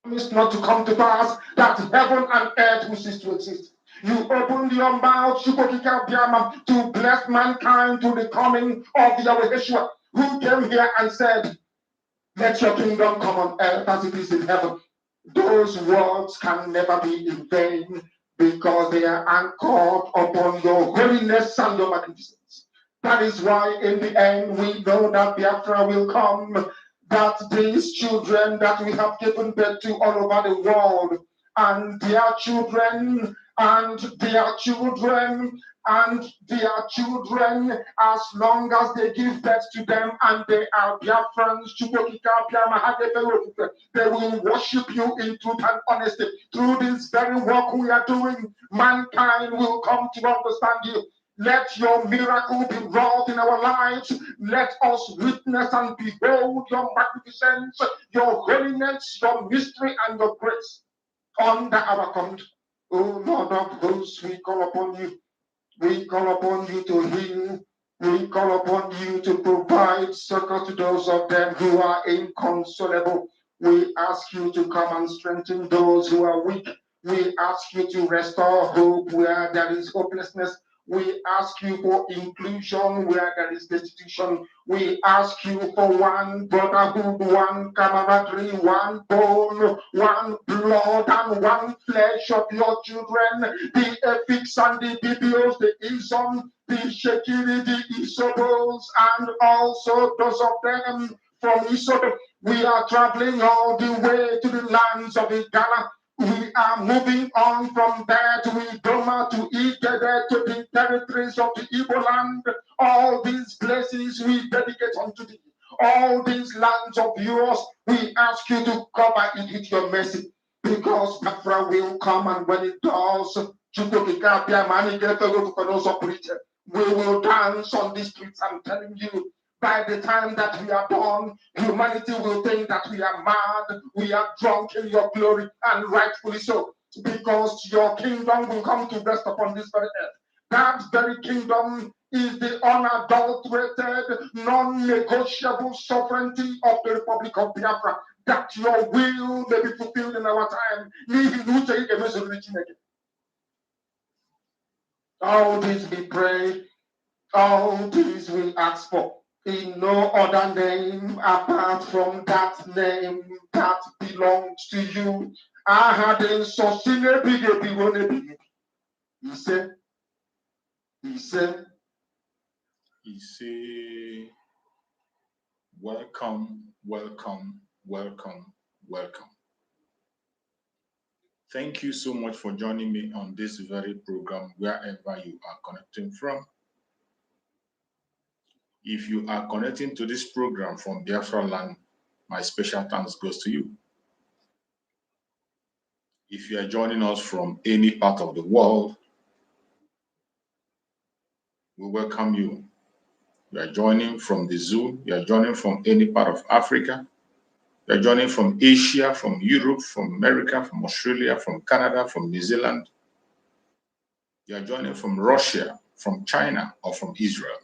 Promise not to come to pass, that heaven and earth will cease to exist. You opened your mouth, to bless mankind to the coming of Yahweh Yeshua, who came here and said, let your kingdom come on earth as it is in heaven. Those words can never be in vain because they are anchored upon your holiness and your magnificence. That is why in the end we know that Biafra will come, that these children that we have given birth to all over the world, and their children, and their children, and their children, as long as they give birth to them and they are Biafrans, they will worship you in truth and honesty. Through this very work we are doing, mankind will come to understand you. Let your miracle be wrought in our lives. Let us witness and behold your magnificence, your holiness, your mystery, and your grace under our command. O Lord of hosts, we call upon you. We call upon you to heal. We call upon you to provide succor to those of them who are inconsolable. We ask you to come and strengthen those who are weak. We ask you to restore hope where there is hopelessness. We ask you for inclusion where there is destitution. We ask you for one brotherhood, one camaraderie, one bone, one blood, and one flesh of your children. The Epics and the Bibios, the Isom, the Shekiri, the Isobos, and also those of them from Isob. We are traveling all the way to the lands of Ghana. We are moving on from there to Idoma, to Igede, to the territories of the Igbo land. All these places we dedicate unto thee. All these lands of yours, we ask you to cover it with your mercy. Because Biafra will come, and when it does, we will dance on the streets. I'm telling you. By the time that we are born, humanity will think that we are mad, we are drunk in your glory, and rightfully so, because your kingdom will come to rest upon this very earth. That very kingdom is the unadulterated, non-negotiable sovereignty of the Republic of Biafra, that your will may be fulfilled in our time. All this we pray, all this we ask for. In no other name apart from that name that belongs to you. I had a socine big. He said, welcome, welcome, welcome, welcome. Thank you so much for joining me on this very program, wherever you are connecting from. If you are connecting to this program from Biafra land, my special thanks goes to you. If you are joining us from any part of the world, we welcome you. You are joining from the Zoom, you are joining from any part of Africa, you are joining from Asia, from Europe, from America, from Australia, from Canada, from New Zealand. You are joining from Russia, from China, or from Israel.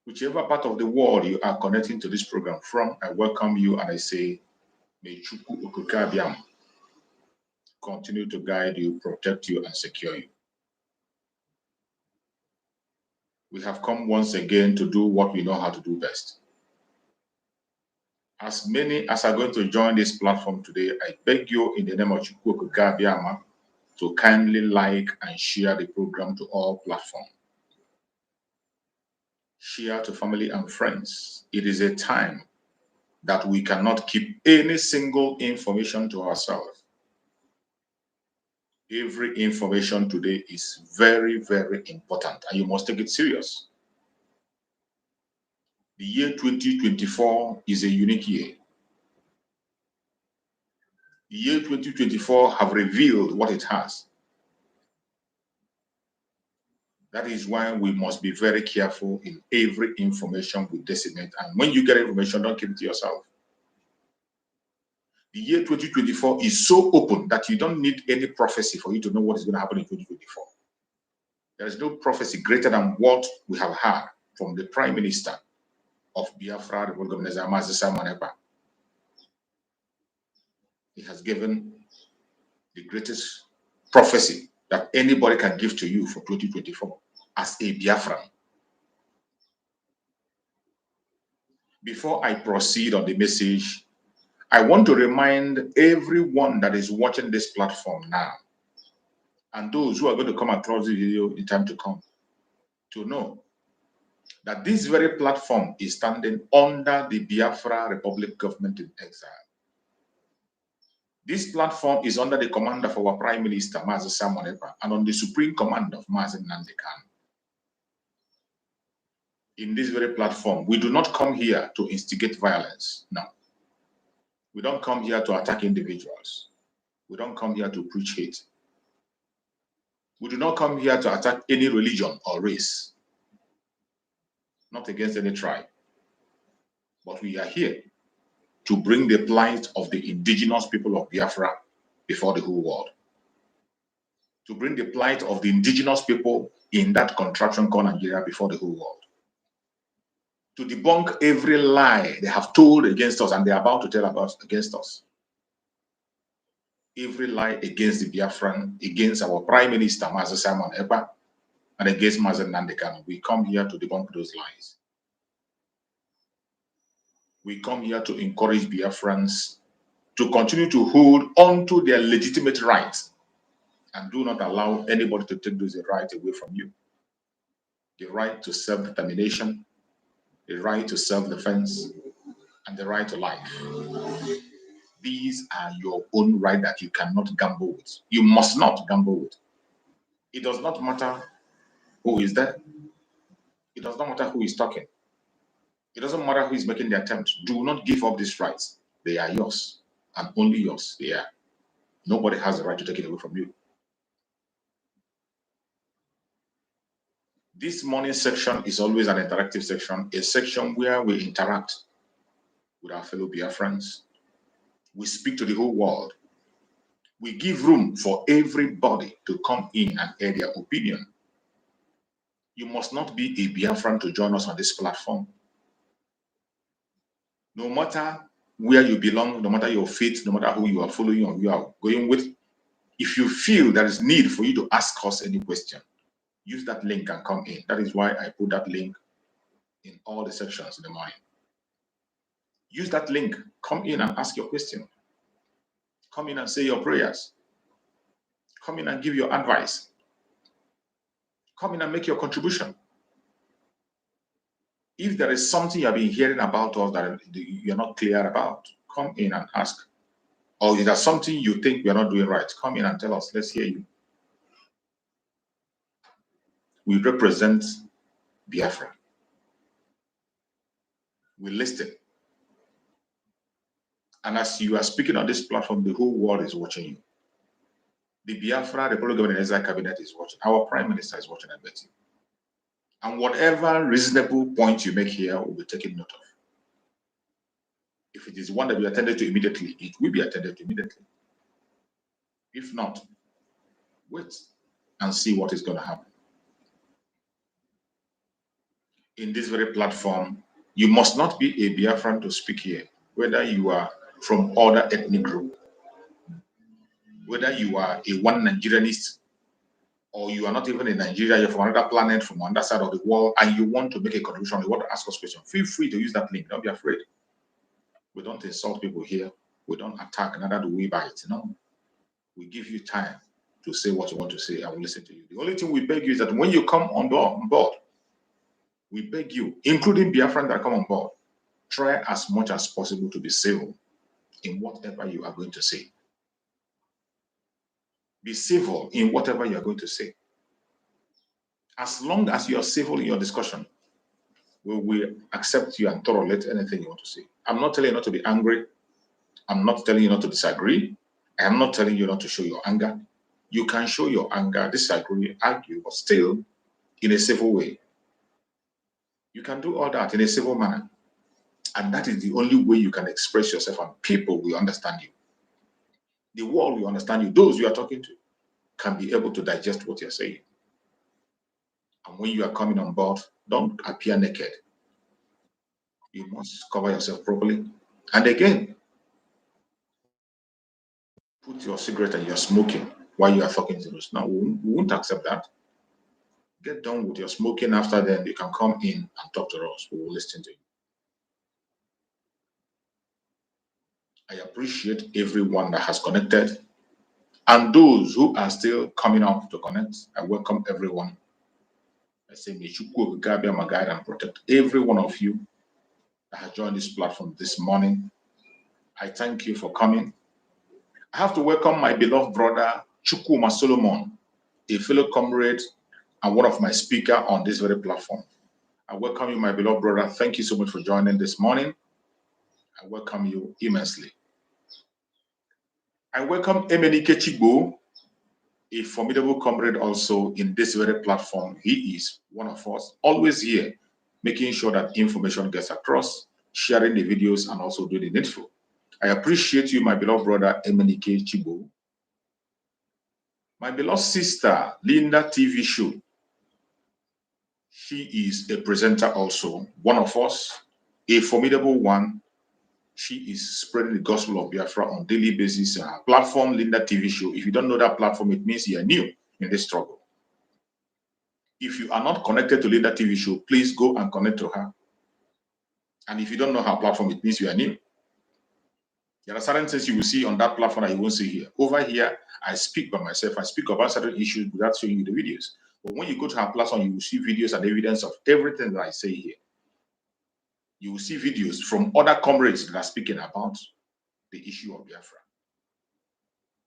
Whichever part of the world you are connecting to this program from, I welcome you and I say, may Chukwu Okike Abiam continue to guide you, protect you, and secure you. We have come once again to do what we know how to do best. As many as are going to join this platform today, I beg you in the name of Chukwu Okike Abiam to kindly like and share the program to all platforms. Share to family and friends. It is a time that we cannot keep any single information to ourselves. Every information today is very, very important, and you must take it serious. The year 2024 is a unique year. The year 2024 have revealed what it has. That is why we must be very careful in every information we disseminate. And when you get information, don't keep it to yourself. The year 2024 is so open that you don't need any prophecy for you to know what is going to happen in 2024. There is no prophecy greater than what we have heard from the Prime Minister of Biafra, Republic of Nigeria, Mazi Simon Ekpa. He has given the greatest prophecy that anybody can give to you for 2024 as a Biafran. Before I proceed on the message, I want to remind everyone that is watching this platform now, and those who are going to come across the video in time to come, to know that this very platform is standing under the Biafra Republic government in exile. This platform is under the command of our Prime Minister, Mazi Simon Ekpa, and on the supreme command of Mazi Nnamdi Kanu. In this very platform, we do not come here to instigate violence. No. We don't come here to attack individuals. We don't come here to preach hate. We do not come here to attack any religion or race. Not against any tribe. But we are here to bring the plight of the indigenous people of Biafra before the whole world. To bring the plight of the indigenous people in that contraption called Nigeria before the whole world. To debunk every lie they have told against us and they are about to tell about against us. Every lie against the Biafran, against our Prime Minister, Mazi Simon Ekpa, and against Mazi Nnamdi Kanu. We come here to debunk those lies. We come here to encourage Biafrans to continue to hold on to their legitimate rights and do not allow anybody to take those rights away from you. The right to self-determination, the right to self-defense, and the right to life. These are your own right that you cannot gamble with. You must not gamble with. It does not matter who is there. It does not matter who is talking. It doesn't matter who is making the attempt. Do not give up these rights. They are yours, and only yours they are. Nobody has the right to take it away from you. This morning section is always an interactive section, a section where we interact with our fellow Biafrans. We speak to the whole world. We give room for everybody to come in and air their opinion. You must not be a Biafran to join us on this platform. No matter where you belong, no matter your faith, no matter who you are following or you are going with, if you feel there is need for you to ask us any question, use that link and come in. That is why I put that link in all the sections in the morning. Use that link, come in and ask your question. Come in and say your prayers. Come in and give your advice. Come in and make your contribution. If there is something you have been hearing about us that you're not clear about, come in and ask. Or is there something you think we're not doing right? Come in and tell us. Let's hear you. We represent Biafra. We listen. And as you are speaking on this platform, the whole world is watching you. The Biafra Republic of Venezuela cabinet is watching. Our prime minister is watching, I bet you. And whatever reasonable point you make here will be taken note of. If it is one that we attended to immediately, it will be attended to immediately. If not, wait and see what is going to happen. In this very platform, you must not be a Biafran to speak here, whether you are from other ethnic group, whether you are a one Nigerianist, or you are not even in Nigeria, you're from another planet, from another side of the world, and you want to make a contribution, you want to ask us questions, feel free to use that link. Don't be afraid. We don't insult people here. We don't attack, neither do we bite. No. We give you time to say what you want to say, and we'll listen to you. The only thing we beg you is that when you come on board, we beg you, including Biafran that come on board, try as much as possible to be civil in whatever you are going to say. Be civil in whatever you are going to say. As long as you are civil in your discussion, we will accept you and tolerate anything you want to say. I'm not telling you not to be angry. I'm not telling you not to disagree. I am not telling you not to show your anger. You can show your anger, disagree, argue, but still in a civil way. You can do all that in a civil manner. And that is the only way you can express yourself, and people will understand you. The world will understand you. Those you are talking to can be able to digest what you're saying. And when you are coming on board, don't appear naked. You must cover yourself properly. And again, put your cigarette and you're smoking while you are talking to us. Now, we won't accept that. Get done with your smoking. After then, you can come in and talk to us. We will listen to you. I appreciate everyone that has connected. And those who are still coming up to connect, I welcome everyone. I say, may Chukwu Gabia my guide and protect every one of you that has joined this platform this morning. I thank you for coming. I have to welcome my beloved brother, Chukwuma Solomon, a fellow comrade and one of my speakers on this very platform. I welcome you, my beloved brother. Thank you so much for joining this morning. I welcome you immensely. I welcome Emenike Chigbo, a formidable comrade also in this very platform. He is one of us, always here, making sure that information gets across, sharing the videos, and also doing the needful. I appreciate you, my beloved brother, Emenike Chigbo. My beloved sister, Linda TV Show. She is a presenter also, one of us, a formidable one. She is spreading the gospel of Biafra on a daily basis. Platform, Linda TV Show. If you don't know that platform, it means you are new in this struggle. If you are not connected to Linda TV Show, please go and connect to her. And if you don't know her platform, it means you are new. There are certain things you will see on that platform that you won't see here. Over here, I speak by myself. I speak about certain issues without showing you the videos. But when you go to her platform, you will see videos and evidence of everything that I say here. You will see videos from other comrades that are speaking about the issue of Biafra.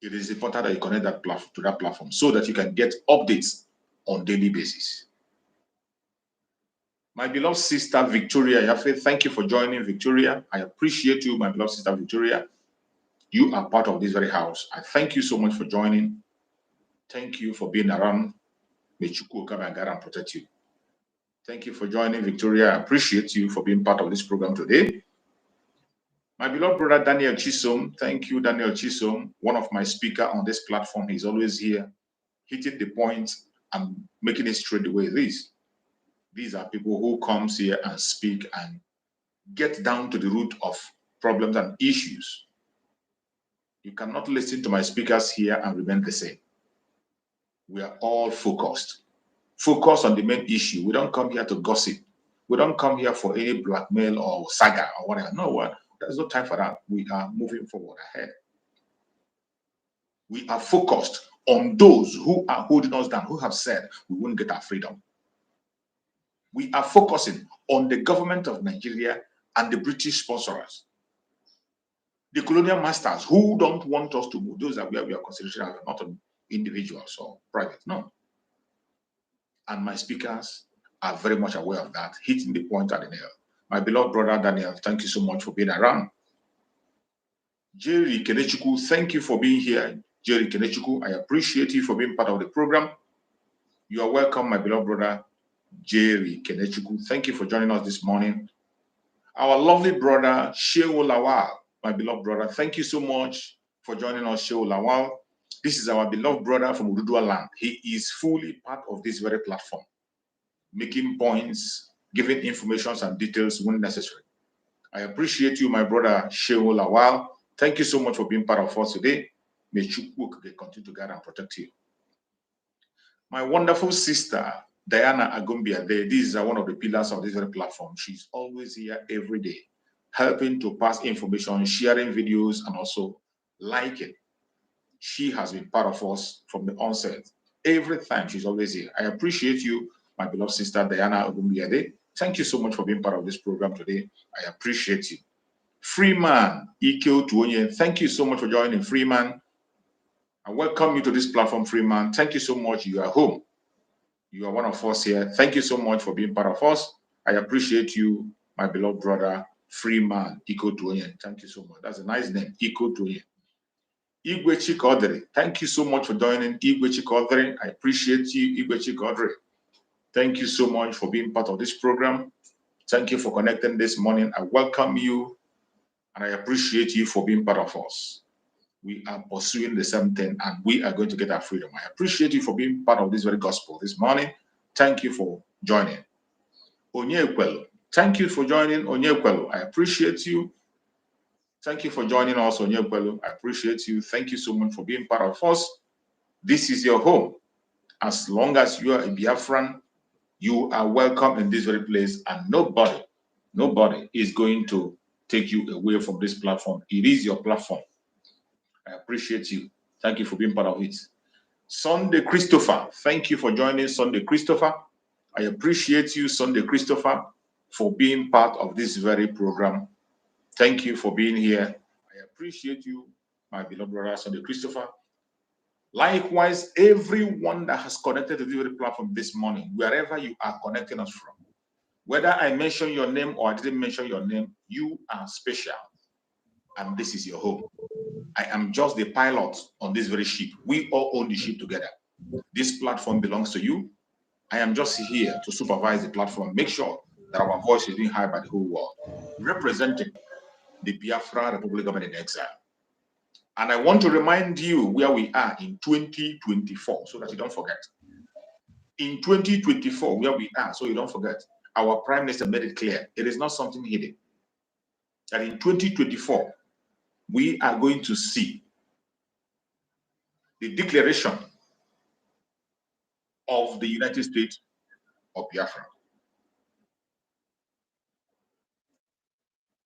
It is important that you connect that platform to that platform so that you can get updates on a daily basis. My beloved sister Victoria Yafe, thank you for joining, Victoria. I appreciate you, my beloved sister Victoria. You are part of this very house. I thank you so much for joining. Thank you for being around. May Chukwu come and guide and protect you. Thank you for joining, Victoria. I appreciate you for being part of this program today. My beloved brother Daniel Chisom, thank you, Daniel Chisom, one of my speakers on this platform. He's always here, hitting the point and making it straight the way it is. These are people who comes here and speak and get down to the root of problems and issues. You cannot listen to my speakers here and remain the same. We are all focused. Focus on the main issue. We don't come here to gossip. We don't come here for any blackmail or saga or whatever. No, there's no time for that. We are moving forward ahead. We are focused on those who are holding us down, who have said we won't get our freedom. We are focusing on the government of Nigeria and the British sponsors, the colonial masters who don't want us to move. Those are where we are considering as not individuals or private. No. And my speakers are very much aware of that, hitting the point at the nail. My beloved brother Daniel, thank you so much for being around. Jerry Kenechuku, thank you for being here. Jerry Kenechuku, I appreciate you for being part of the program. You are welcome, my beloved brother Jerry Kenechuku. Thank you for joining us this morning. Our lovely brother Shehu Lawal, my beloved brother, thank you so much for joining us, Shehu Lawal. This is our beloved brother from Ududua land. He is fully part of this very platform, making points, giving information and details when necessary. I appreciate you, my brother Shehu Lawal. Thank you so much for being part of us today. May Chukwu continue to guide and protect you. My wonderful sister, Diana Agumbia, this is one of the pillars of this very platform. She's always here every day, helping to pass information, sharing videos, and also liking. She has been part of us from the onset. Every time she's always here. I appreciate you, my beloved sister, Diana Agumbia. Thank you so much for being part of this program today. I appreciate you. Freeman, Ike Tuonye, thank you so much for joining, Freeman. I welcome you to this platform, Freeman. Thank you so much. You are home. You are one of us here. Thank you so much for being part of us. I appreciate you, my beloved brother, Freeman, Iko Tuonye. Thank you so much. That's a nice name, Iko Tuonye. Igwe Chikodri, thank you so much for joining, Igwe Chikodri. I appreciate you, Igwe Chikodri. Thank you so much for being part of this program. Thank you for connecting this morning. I welcome you, and I appreciate you for being part of us. We are pursuing the same thing, and we are going to get our freedom. I appreciate you for being part of this very gospel this morning. Thank you for joining. Onyekwelu, thank you for joining, Onyekwelu. I appreciate you. Thank you for joining us, Onyekwelu. I appreciate you. Thank you so much for being part of us. This is your home. As long as you are a Biafran, you are welcome in this very place, and nobody is going to take you away from this platform. It is your platform. I appreciate you. Thank you for being part of it. Sunday Christopher, thank you for joining, Sunday Christopher. I appreciate you, Sunday Christopher, for being part of this very program. Thank you for being here. I appreciate you, my beloved brother, Sunday Christopher. Likewise, everyone that has connected to the platform this morning, wherever you are connecting us from, whether I mention your name or I didn't mention your name, you are special, and this is your home. I am just the pilot on this very ship. We all own the ship together. This platform belongs to you. I am just here to supervise the platform, make sure that our voice is being heard by the whole world, representing the Biafra Republic of Exile. And I want to remind you where we are in 2024, so that you don't forget. In 2024, where we are, so you don't forget, our Prime Minister made it clear. It is not something hidden. That in 2024, we are going to see the declaration of the United States of Biafra.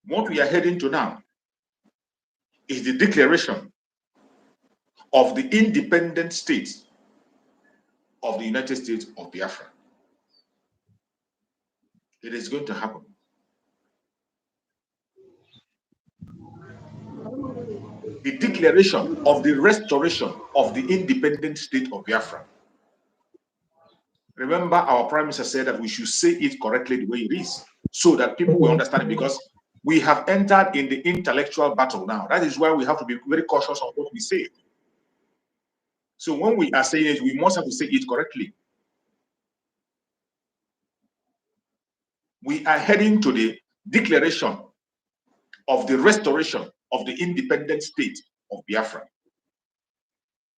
What we are heading to now is the declaration of the independent state of the United States of Biafra. It is going to happen. The declaration of the restoration of the independent state of Biafra. Remember, our Prime Minister said that we should say it correctly the way it is, so that people will understand it, because we have entered in the intellectual battle now. That is why we have to be very cautious of what we say. So when we are saying it, we must have to say it correctly. We are heading to the declaration of the restoration of the independent state of Biafra.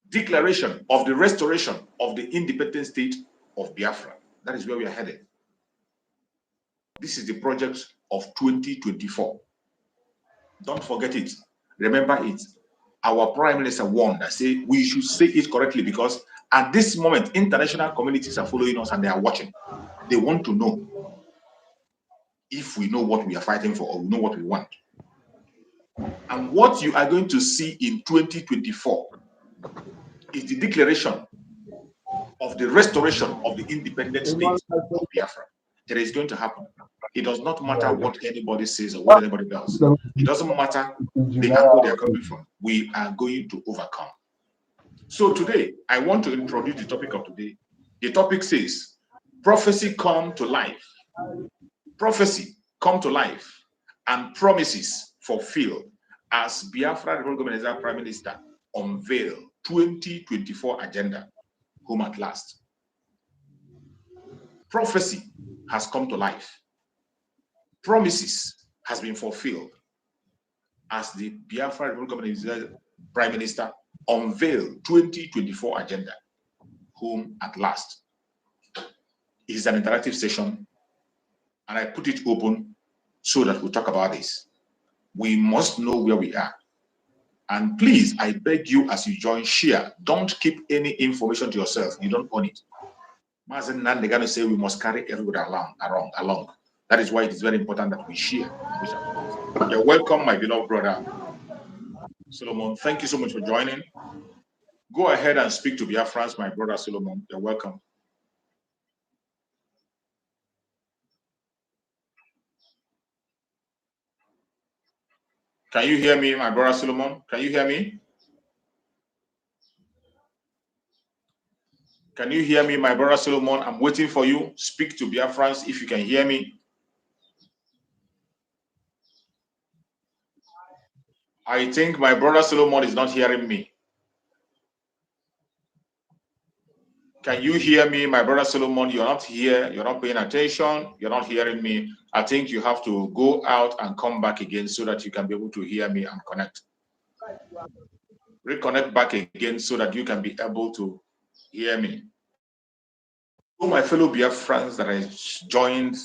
Declaration of the restoration of the independent state of Biafra. That is where we are headed. This is the project of 2024. Don't forget it. Remember it. Our Prime Minister warned that say we should say it correctly, because at this moment, international communities are following us and they are watching. They want to know if we know what we are fighting for, or we know what we want. And what you are going to see in 2024 is the declaration of the restoration of the independent state of Biafra. It is going to happen. It does not matter what anybody says or what anybody does. It doesn't matter the angle they are coming from. We are going to overcome. So today, I want to introduce the topic of today. The topic says, prophecy come to life. Prophecy come to life and promises fulfilled as Biafra Republic of Nigeria Prime Minister unveil 2024 agenda, home at last. Prophecy has come to life. Promises has been fulfilled as the Biafra Republic of Nigeria Prime Minister unveil 2024 agenda, home at last. It is an interactive session, and I put it open so that we'll talk about this. We must know where we are. And please, I beg you, as you join, share. Don't keep any information to yourself. You don't own it. Mazen Nan, they're going to say we must carry everybody along. That is why it is very important that we share. You're welcome, my beloved brother Solomon. Thank you so much for joining. Go ahead and speak to Biafrans, my brother Solomon. You're welcome. Can you hear me, my brother Solomon? Can you hear me? Can you hear me, my brother Solomon? I'm waiting for you. Speak to Biafrans if you can hear me. I think my brother Solomon is not hearing me. Can you hear me, my brother Solomon? You're not here. You're not paying attention. You're not hearing me. I think you have to go out and come back again so that you can be able to hear me and connect. Reconnect back again so that you can be able to hear me. To my fellow Biafrans that I joined,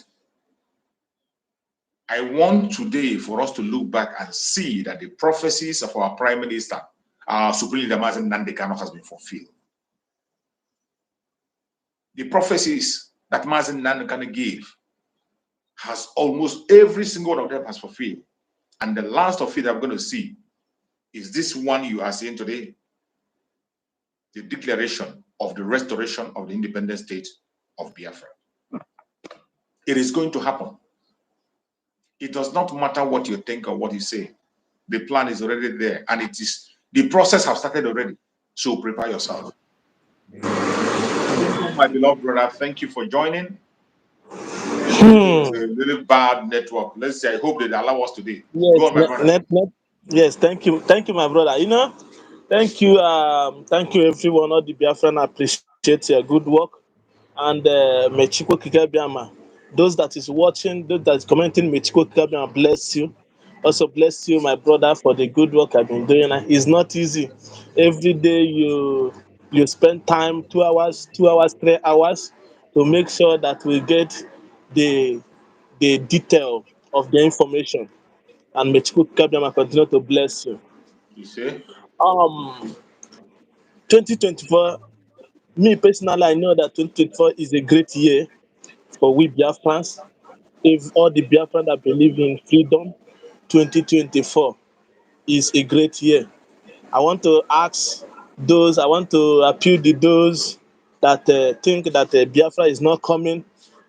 I want today for us to look back and see that the prophecies of our Prime Minister, our Supreme Leader Mazen Nnamdi Kanu, has been fulfilled. The prophecies that Mazen Nnamdi Kanu gave has almost every single one of them has fulfilled. And the last of it I'm going to see is this one you are seeing today, the declaration of the restoration of the independent state of Biafra. It is going to happen. It does not matter what you think or what you say. The plan is already there, and it is the process has started already. So prepare yourself. My beloved brother, thank you for joining. It's a really bad network. Let's say I hope they allow us today. Yes, Go on, my brother. yes, thank you, my brother. Thank you, everyone. All the Biafran appreciate your good work, and Mechiko Kikabiama. Those that is watching, those that is commenting, Mechiko Kikabiama, bless you. Also bless you, my brother, for the good work I've been doing. It's not easy. Every day you spend time 2 hours, 2 hours, 3 hours to make sure that we get the detail of the information. And may Chukwu Kabiyama continue to bless you. You say? 2024, me personally, I know that 2024 is a great year for we Biafrans. If all the Biafrans that believe in freedom, 2024 is a great year. I want to appeal to those that think that Biafra is not coming.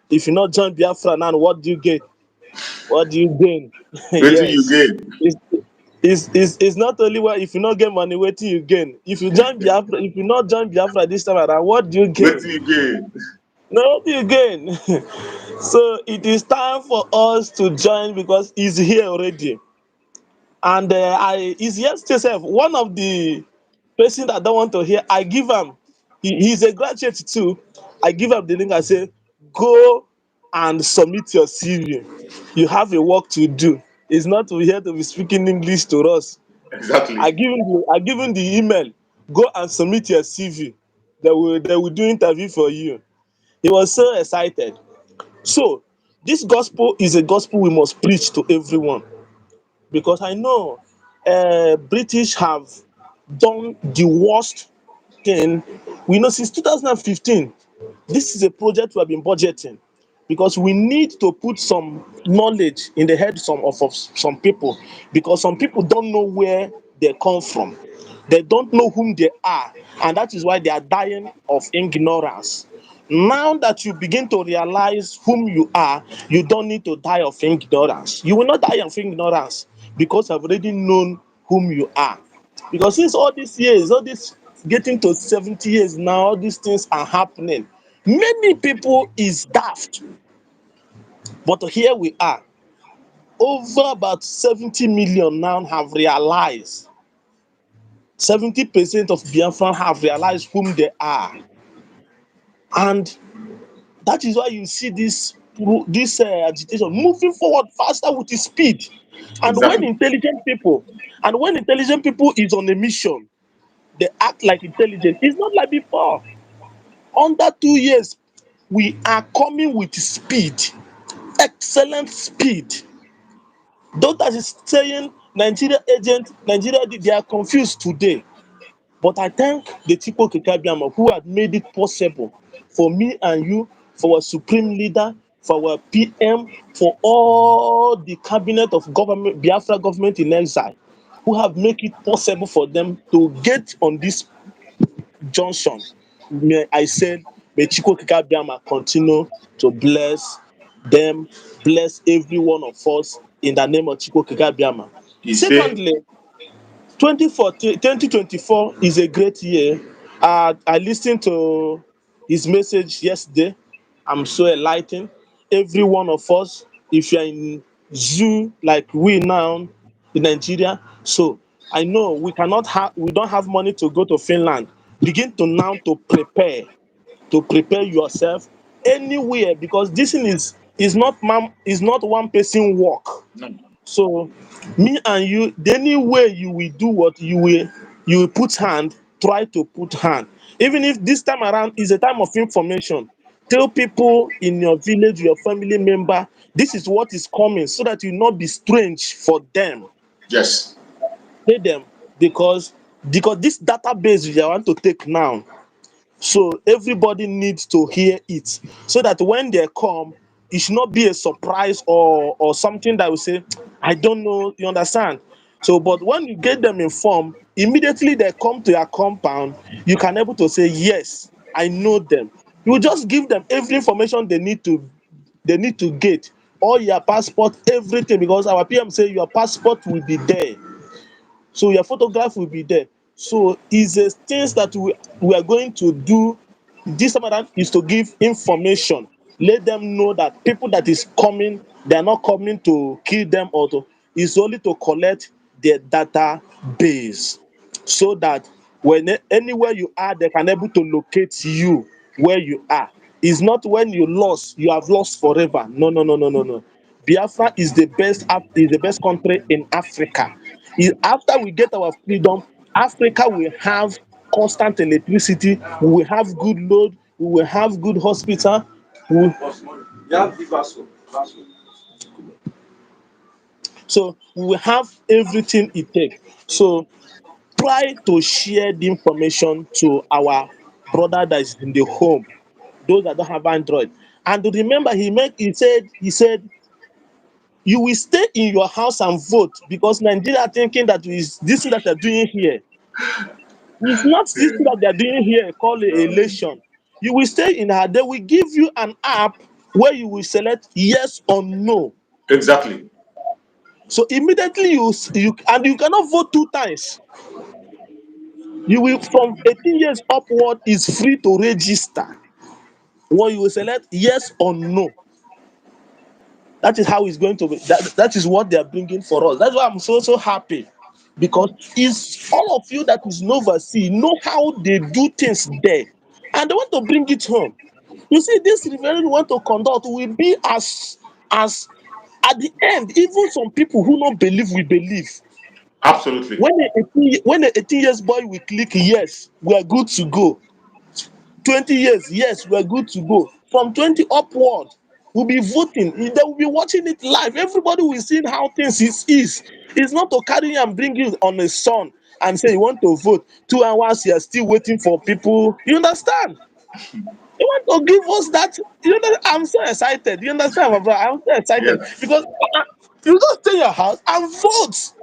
If you not join Biafra now, what do you get? What do you gain? Wait till you Yes. gain. It's not only what if you not get money, wait till you gain. If you join Biafra, if you not join Biafra this time around, what do you Wait gain? till you gain. No, what do you gain? So it is time for us to join because he's here already. And he's yesterday self. One of the person that don't want to hear, I give him. He's a graduate too. I give him the link. I say, go and submit your CV. You have a work to do. It's not to here to be speaking English to us. Exactly. I give him the email. Go and submit your CV. They will do interview for you. He was so excited. So this gospel is a gospel we must preach to everyone because I know British have done the worst thing. We know since 2015, this is a project we have been budgeting because we need to put some knowledge in the head of some people because some people don't know where they come from. They don't know whom they are, and that is why they are dying of ignorance. Now that you begin to realize whom you are, you don't need to die of ignorance. You will not die of ignorance because I've already known whom you are. Because since all these years, all this getting to 70 years now, all these things are happening. Many people is daft, but here we are. over about 70 million now have realized. 70% of Biafran have realized whom they are. And that is why you see this agitation moving forward faster with the speed. And when Exactly. intelligent people, is on a mission, they act like intelligent. It's not like before. Under 2 years, we are coming with speed, excellent speed. Those that is saying Nigeria agent, Nigeria, they are confused today. But I thank the Chikwo Kekabiama who had made it possible for me and you, for our supreme leader, for our PM, for all the cabinet of government, Biafra government in exile, who have made it possible for them to get on this junction. May I said, may Chikwo Kekabiama continue to bless them, bless every one of us in the name of Chikwo Kekabiama. He say, Secondly, 2024 is a great year. I listened to his message yesterday. I'm so enlightened. Every one of us, if you're in zoo like we now in Nigeria, so I know we don't have money to go to Finland. Begin to now to prepare yourself anywhere because this thing is not one person work. no, So me and you, the any way you will do what you will put hand, try to put hand. Even if this time around is a time of information, tell people in your village, your family member, this is what is coming, so that you not be strange for them. yes, Tell them because this database you want to take now, so everybody needs to hear it so that when they come, it should not be a surprise or something that will say, I don't know, you understand? So, but when you get them informed, immediately they come to your compound, you can able to say, yes, I know them. You just give them every information they need to get, all your passport, everything, because our PM say your passport will be there. So your photograph will be there. So it's a things that we are going to do this time around is to give information. Let them know that people that is coming, they are not coming to kill them or to, it's only to collect their database so that anywhere you are, they can able to locate you where you are. It's not when you have lost forever. No, no, no, no, no, no. Biafra is the best country in Africa. After we get our freedom, Africa will have constant electricity, we will have good load, we will have good hospital. We, so we will have everything it takes. So try to share the information to our brother that is in the home, those that don't have Android. And remember, he said you will stay in your house and vote because Nigeria are thinking that is this thing that they're doing here. It's not this thing that they're doing here called a elation. You will stay in her. They will give you an app where you will select yes or no. exactly. So immediately you cannot vote two times. You will from 18 years upward is free to register. When you will select yes or no. That is how it's going to be. That is what they are bringing for us. That's why I'm so happy because it's all of you that is Nova Sea know how they do things there, and they want to bring it home. You see, this referendum we want to conduct will be as at the end. Even some people who don't believe will believe. Absolutely. When a 18 years boy will click yes, we are good to go. 20 years, yes, we're good to go. From 20 upward, we'll be voting. They will be watching it live. Everybody will see how things is. It's not to carry you and bring you on a son and say you want to vote. 2 hours, you're still waiting for people. You understand? You want to give us that? You know, I'm so excited. You understand, my brother? I'm so excited Yes, because you just stay in your house and vote.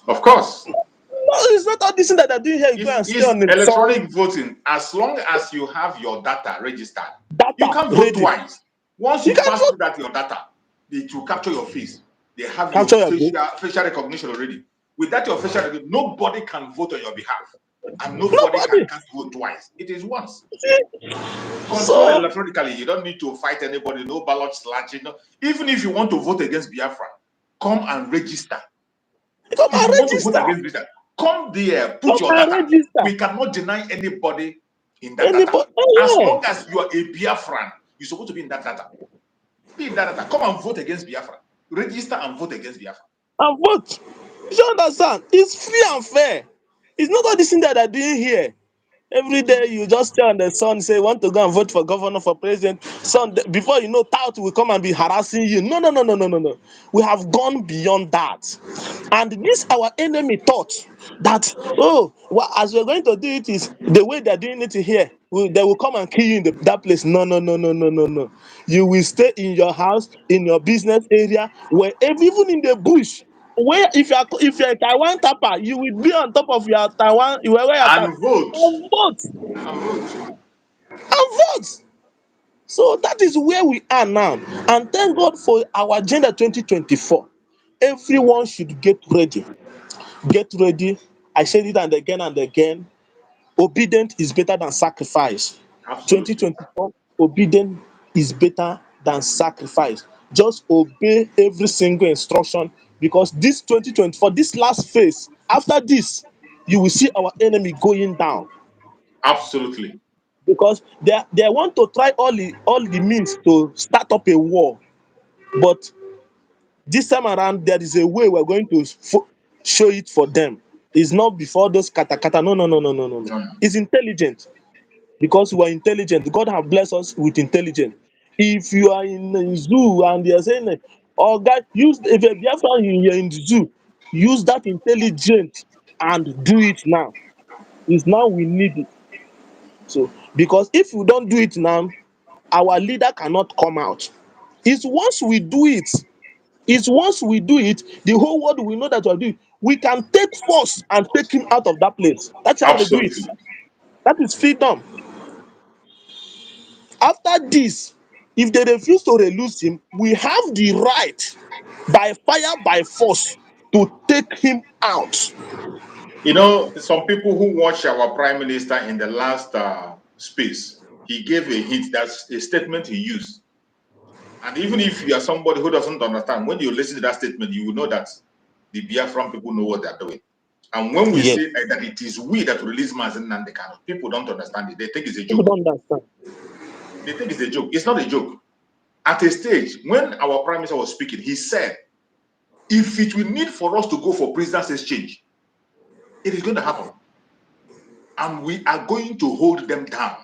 of course. No, it's not all this thing that they're doing here. You go and stay Is on the sun, electronic voting. As long as you have your data registered, you data can vote ready. twice. Once You you can pass vote, through that your data, it will capture your face. They have your capture your vote. facial recognition already. With that your facial recognition, nobody can vote on your behalf, and nobody can Nobody. cast vote twice. It is once. See? Control So electronically. You don't need to fight anybody. No ballot slashing. No. Even if you want to vote against Biafra, come and register. Come If and you want to vote register. against this, come there, put Come your and data. register. We cannot deny anybody in that data. Anybody? As Oh, long as you are a Biafran, you're supposed to be in that data. Be in that data. Come and vote against Biafra. Register and vote against Biafra. and vote. You understand? It's free and fair. It's not all this thing that they're doing here. Every day you just tell the son, say, want to go and vote for governor, for president. Son, before you know, tout will come and be harassing you. No, no, no, no, no, no, no. We have gone beyond that. And this our enemy thought that, oh, well, as we're going to do it is the way they're doing it here. They will come and kill you in that place. No, no, no, no, no, no, no. You will stay in your house, in your business area, wherever, even in the bush. Where if you're a Taiwan tapper, you will be on top of your Taiwan, where you are And vote. and vote And vote. and vote. So that is where we are now. And thank God for our agenda 2024. Everyone should get ready. Get ready. I said it and again and again. Obedience is better than sacrifice. Absolutely. 2024, obedience is better than sacrifice. Just obey every single instruction, because this 2024, this last phase, after this, you will see our enemy going down, Absolutely. because they want to try all the means to start up a war. But this time around, there is a way we're going to show it for them. It's not before those katakata. No, no, no, no, no, no, no. No, no. It's intelligent, because we are intelligent. God have blessed us with intelligence. If you are in a zoo and they are saying, oh God, use, if you're Biafran, you're in the zoo, use that intelligence and do it now. It's now we need it. So, because if we don't do it now, our leader cannot come out. It's once we do it, the whole world will know that we are doing. We can take force and take him out of that place. That's how they do it. Absolutely. That is freedom. After this, if they refuse to release him, we have the right, by fire, by force, to take him out. You know, some people who watch our prime minister in the last space, he gave a hint. That's a statement he used. And even if you are somebody who doesn't understand, when you listen to that statement, you will know that the Biafran people know what they're doing. And when we Yes, say that it is we that release Mazen Nandekano, people don't understand it. They think it's a people joke. don't understand. They think it's a joke. It's not a joke. At a stage, when our prime minister was speaking, he said, if it will need for us to go for prisoners exchange, it is going to happen. And we are going to hold them down.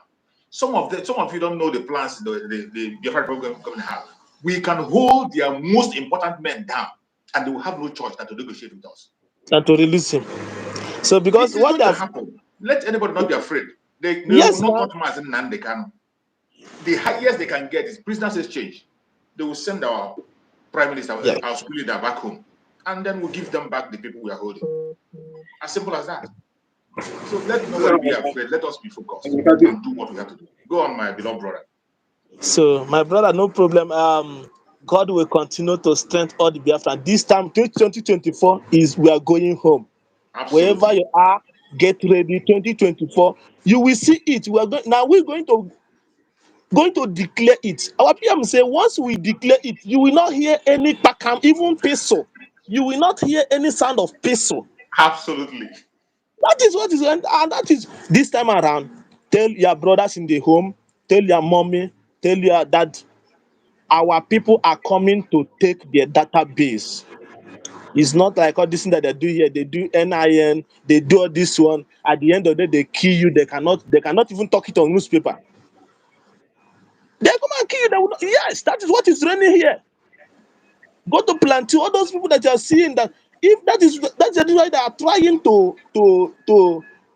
Some of you don't know the plans the Biafra government have. We can hold their most important men down, and they will have no choice than to negotiate with us. And to release him. So It because is what going they to have, happen. Let anybody not be afraid. They will yes, not now, touch Mazen Nandekano. The highest they can get is prisoners exchange. They will send our prime minister, yeah. our school leader back home, and then we'll give them back the people we are holding. As simple as that. So let nobody be afraid. Let us be focused and do what we have to do. Go on, my beloved brother. So my brother, no problem. God will continue to strengthen all the Biafran. This time, 2024 is we are going home. Wherever Absolutely. you are, get ready. 2024, you will see it. We are going now. We're going to declare it. Our PM say once we declare it, you will not hear any pakam, even peso. You will not hear any sound of peso. Absolutely. That is what is, and that is this time around. Tell your brothers in the home, tell your mommy, tell your dad, our people are coming to take their database. It's not like all this thing that they do here. They do NIN, they do all this one. At the end of the day, they kill you. They cannot even talk it on newspaper. They come and kill you. They will not, yes, that is what is raining here. Go to Planty. All those people that you are seeing, that if that's the reason why they are trying to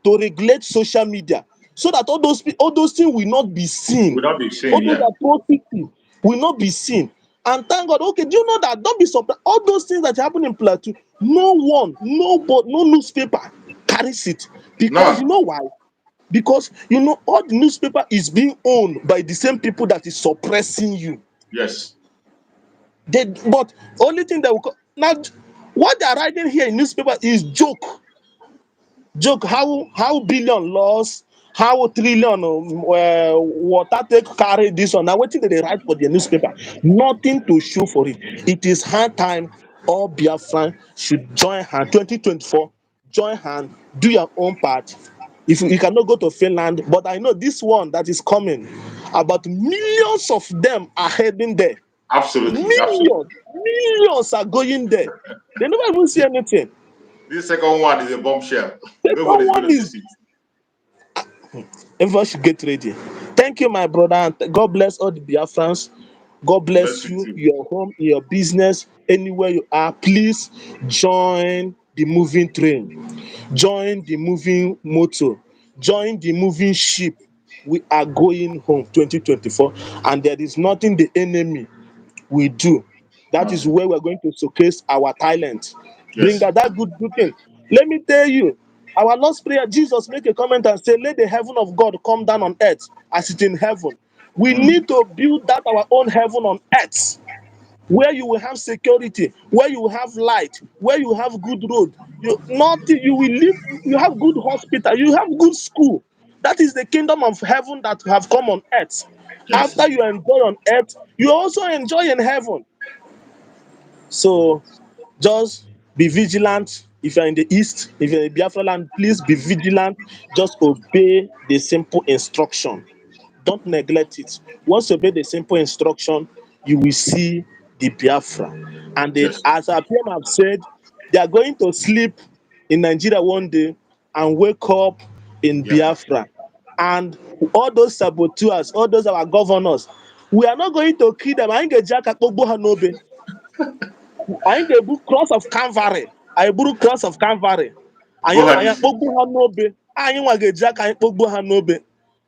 regulate social media, so that all those things will not be seen. Will not be All saying, those yeah. atrocities will not be seen. And thank God. Okay, do you know that? Don't be surprised. All those things that happen in Plateau, no one, no newspaper carries it, because None. you know why? Because all the newspaper is being owned by the same people that is suppressing you. Yes. But only thing that will now, what they are writing here in newspaper is joke. How billion loss, how trillion water take carry this one. Now wetin dem dey write for their newspaper, nothing to show for it. It is hard time All Biafran should join hand. 2024, join hand, do your own part. If you cannot go to Finland, but I know this one that is coming, about millions of them are heading there. Absolutely, absolutely. Millions are going there. They never even see anything. This second one is a bombshell. Second Nobody's going one to is miss it. everyone should get ready. Thank you, my brother, and God bless all the Biafrans. God Bless bless you you, too. your home, your business, anywhere you are. Please join the moving train, join the moving motor, join the moving ship. We are going home 2024, and there is nothing the enemy will do. That is Nothing. where we're going to showcase our talent. Bring Yes. out that good thing. Let me tell you, our Lord's Prayer, Jesus make a comment and say, let the heaven of God come down on earth as it in heaven. We Mm. need to build that our own heaven on earth, where you will have security, where you will have light, where you have good road. You will live, you have good hospital, you have good school. That is the kingdom of heaven that have come on earth. Yes. After you enjoy on earth, you also enjoy in heaven. So just be vigilant. If you're in the east, if you're in Biafra land, please be vigilant. Just obey the simple instruction. Don't neglect it. Once you obey the simple instruction, you will see the Biafra. And they, Yes. as our PM have said, they are going to sleep in Nigeria one day and wake up in Biafra. Biafra. And all those saboteurs, all those our governors, we are not going to kill them. I ain't get Akpogbo Hanobe. Anyị ga-ebu cross of Calvary. Anyị buru cross of Calvary. Anyị nwa ya Bohanisi. kpọgbuo ha n'obe. Anyị nwa ga-eji aka anyị kpọgbuo ha n'obe.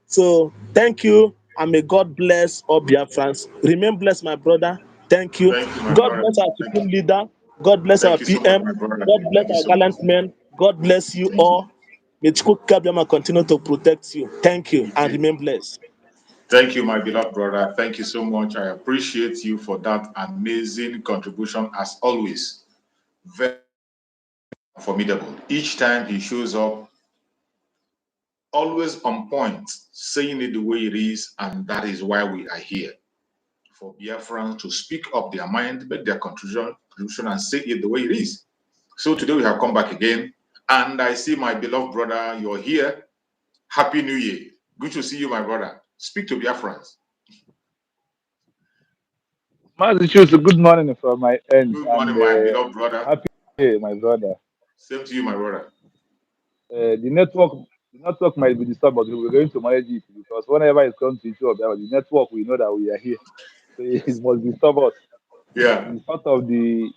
So thank you, and may God bless all Biafrans. Remain blessed, my brother. Thank you. Thank you, my God brother. bless our Thank supreme you. leader. God bless our Thank you so much, PM. my brother. God bless Thank you our so much. gallant men. God bless you Thank you. all. May Chukwuka continue to protect you. Thank you, and Indeed. remain blessed. Thank you, my beloved brother. Thank you so much. I appreciate you for that amazing contribution, as always. Very formidable. Each time he shows up, always on point, saying it the way it is, and that is why we are here. For Biafrans to speak up their mind, make their contribution, and say it the way it is. So today we have come back again, and I see my beloved brother, you're here. Happy New Year. Good to see you, my brother. Speak to Biafrans. Massachusetts, good morning from my end, Good and morning, my beloved brother. happy New Year, my brother. Same to you, my brother. The network might be disturbed, but we're going to manage it because whenever it comes to issue of the network, we know that we are here, so it must disturb us. Yeah. It's part of the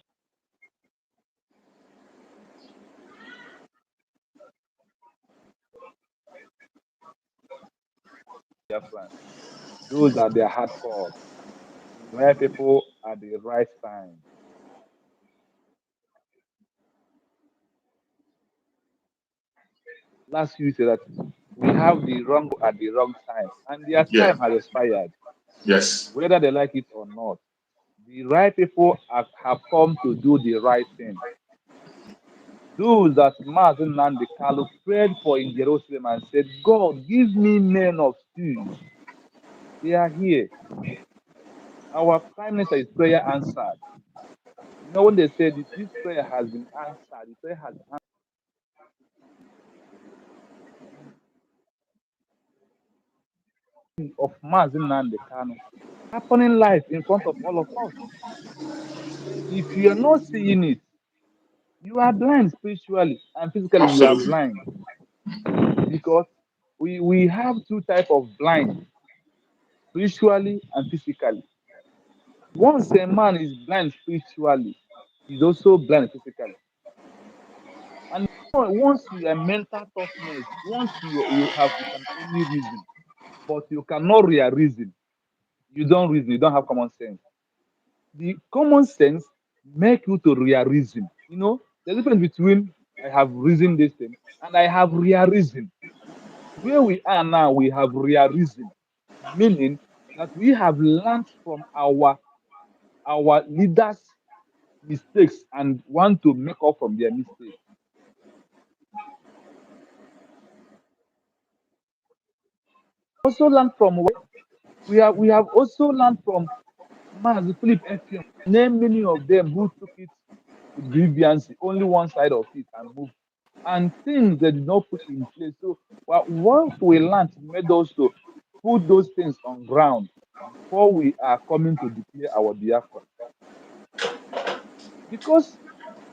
Biafran. Those are the hardcore, the right people at the right time. Last year, you said that we have the wrong at the wrong time, and their Yeah. time has expired, Yes. whether they like it or not. The right people have come to do the right thing. Those that Mazen Nandi Kalu prayed for in Jerusalem and said, God, give me men of steel. They are here. Our Prime Minister is prayer answered. You know, when they said this prayer has been answered, the prayer has answered of Mazen Nandi Kanu happening live in front of all of us. If you are not seeing it, you are blind spiritually and physically. You are Absolutely. blind because we have two type of blind, spiritually and physically. Once a man is blind spiritually, he's also blind physically. And once you are mental toughness, once you can only reason, but you cannot reason. You don't reason, you don't have common sense. The common sense make you to reason. You know, the difference between I have reasoned this thing and I have reason. Where we are now, we have reason, meaning that we have learned from our leaders mistakes and want to make up from their mistakes. Also learn from what we have also learned from Mazi Philip Efiong. Name many of them who took it with grievances, only one side of it, and move. And things they did not put in place. So once we learned, it made us to put those things on ground before we are coming to declare our Biafra. Because,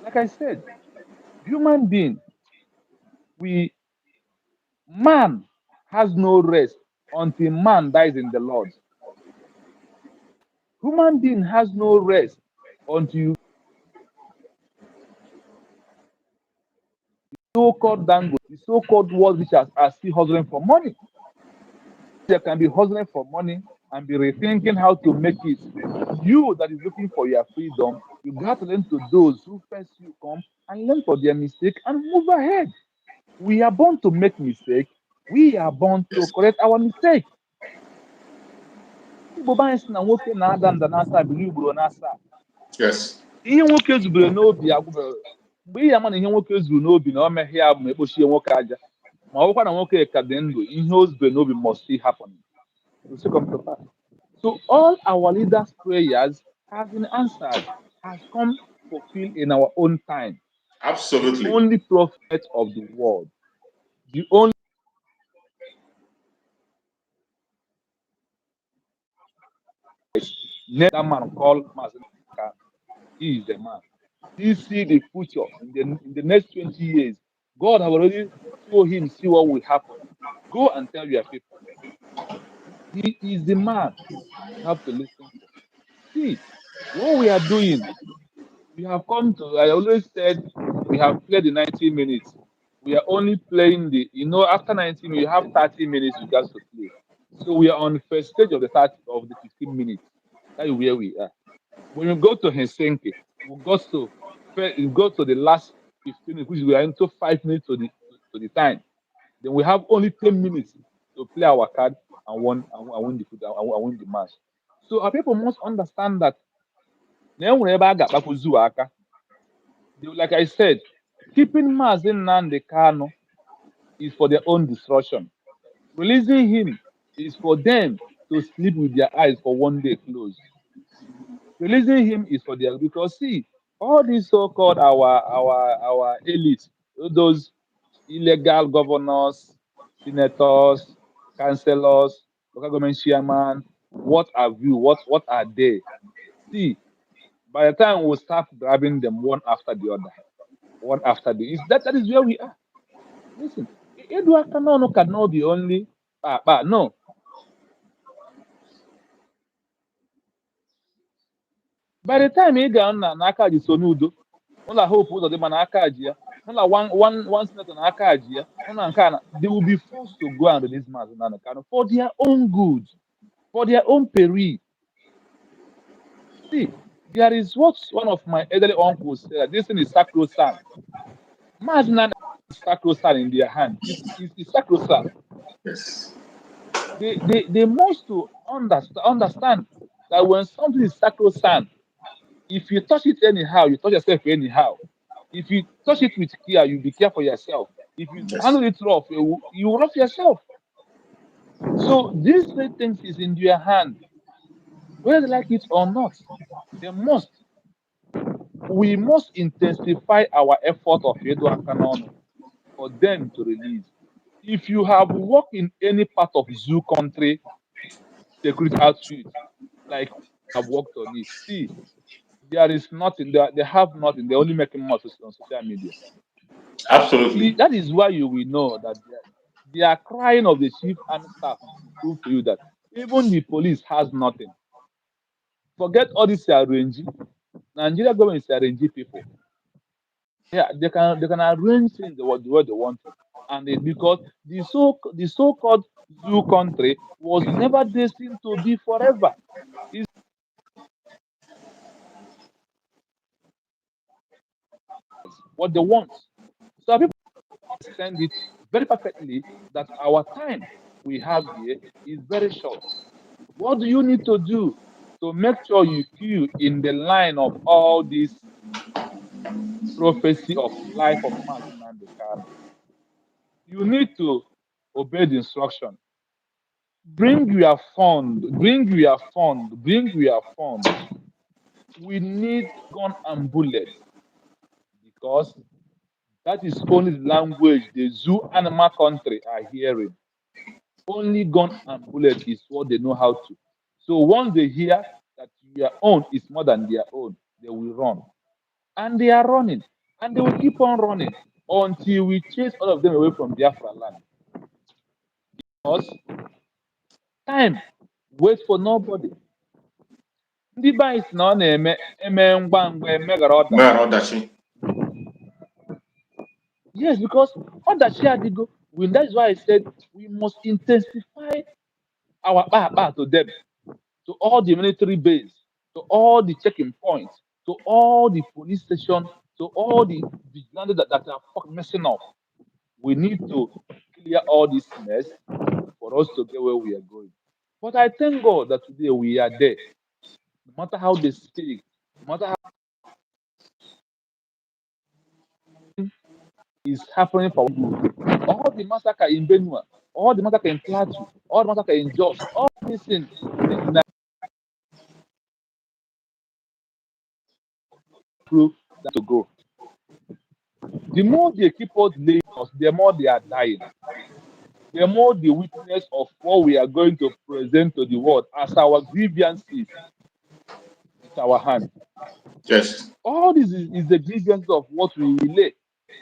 like I said, human being, we man has no rest until man dies in the Lord. Human being has no rest until you so-called dango, the so-called world which are still hustling for money. They can be hustling for money and be rethinking how to make it. You that is looking for your freedom, you got to learn to those who first you come and learn for their mistake and move ahead. We are born to make mistake. We are born to Yes. correct our mistake. Igbo be anyị sị na nwoke na-ada nda n'asa biri ugboro n'asa. Yes. Ihe nwoke zubere n'obi agwụbere. Mgbe ihe ama na ihe nwoke zuru n'obi na o meghị ya ma ekpochie nwoke aja. Ma ọ bụkwa na nwoke ka dị ndụ, ihe o zubere n'obi must still happen. It will still come to pass. So all our leaders' prayers have been answered, has come fulfilled in our own time. The Absolutely. only prophet of the world, the only that man called Mazinaka, he is the man. He see the future in the next 20 years. God have already told him, see what will happen. Go and tell your people. He is the man you have to listen for. See, what we are doing, we have come to, I always said, we have played the 90 minutes. We are only playing after 90 minutes, you have 30 minutes you got to play. So we are on the first stage of the 15 minutes. That is where we are. When you go to Helsinki, we go to the last 15 minutes, which we are into 5 minutes to the time. Then we have only 10 minutes to play our card and win the match. So our people must understand that like I said, keeping Mazin Nnamdi Kanu is for their own destruction. Releasing him is for them to sleep with their eyes for one day closed. Releasing him is for their because see all these so-called our elites, those illegal governors, senators, councillors, local government chairman. What have you? What are they? See, by the time we start grabbing them one after the other, one after the that is where we are. Listen, Edward cannot be only no. By the time ị ga na aka ji so n'udo, ụlọ hope ụzọ dị ma na aka ji ya, ụlọ one senator na aka ji ya, ụlọ nke a they will be forced to go and release Mazi Nnamdi Kanu for their own good, for their own peril. See, there is what one of my elderly uncles said, this thing is sacrosanct. Mazi Nnamdi is sacrosanct in their hand. It's sacrosanct. Yes. They must to understand that when something is sacrosanct, if you touch it anyhow, you touch yourself anyhow. If you touch it with care, you be care for yourself. If you Yes. handle it rough, you rough yourself. So these three things is in your hand, whether they like it or not. They must. We must intensify our effort of Edward Canon for them to release. If you have worked in any part of zoo country security outfit, like have worked on it, see, there is nothing. They have nothing. They're only making money on social media. Absolutely. That is why you will know that they are crying of the chief army staff to prove to you that even the police has nothing. Forget all this arrange. Nigeria government is arranging people. Yeah, they can arrange things the way they want it, and because the so-called zoo country was never destined to be forever. It's what they want. So people understand it very perfectly that our time we have here is very short. What do you need to do to make sure you queue in the line of all this prophecy of life of Mazi Nnamdi Kanu? You need to obey the instruction. Bring your fund, bring your fund, bring your fund. We need gun and bullets. because that is only the language the zoo animal country are hearing. Only gun and bullet is what they know how to. So once they hear that your own is more than their own, they will run. And they are running. And they will keep on running until we chase all of them away from Biafra land. Because time waits for nobody. Ndị be anyị si na ọ na-eme eme ngwa ngwa emeghara ọdachi. Ọdachi. Yes, because ọdachi adịgo. That's why I said we must intensify our kpakpa to them, to all the military base, to all the checking points, to all the police stations, to all the vigilantes that are messing up. We need to clear all this mess for us to get where we are going. But I thank God that today we are there. No matter how they speak, no matter how is happening for good. All the massacre in Benue, all the massacre in Plateau, all the massacre in Jos, all these things prove that to go. The more they keep us delaying us, the more they are dying. The more the witness of what we are going to present to the world as our grievances is our hand. Yes. All this is the grievance of what we relay.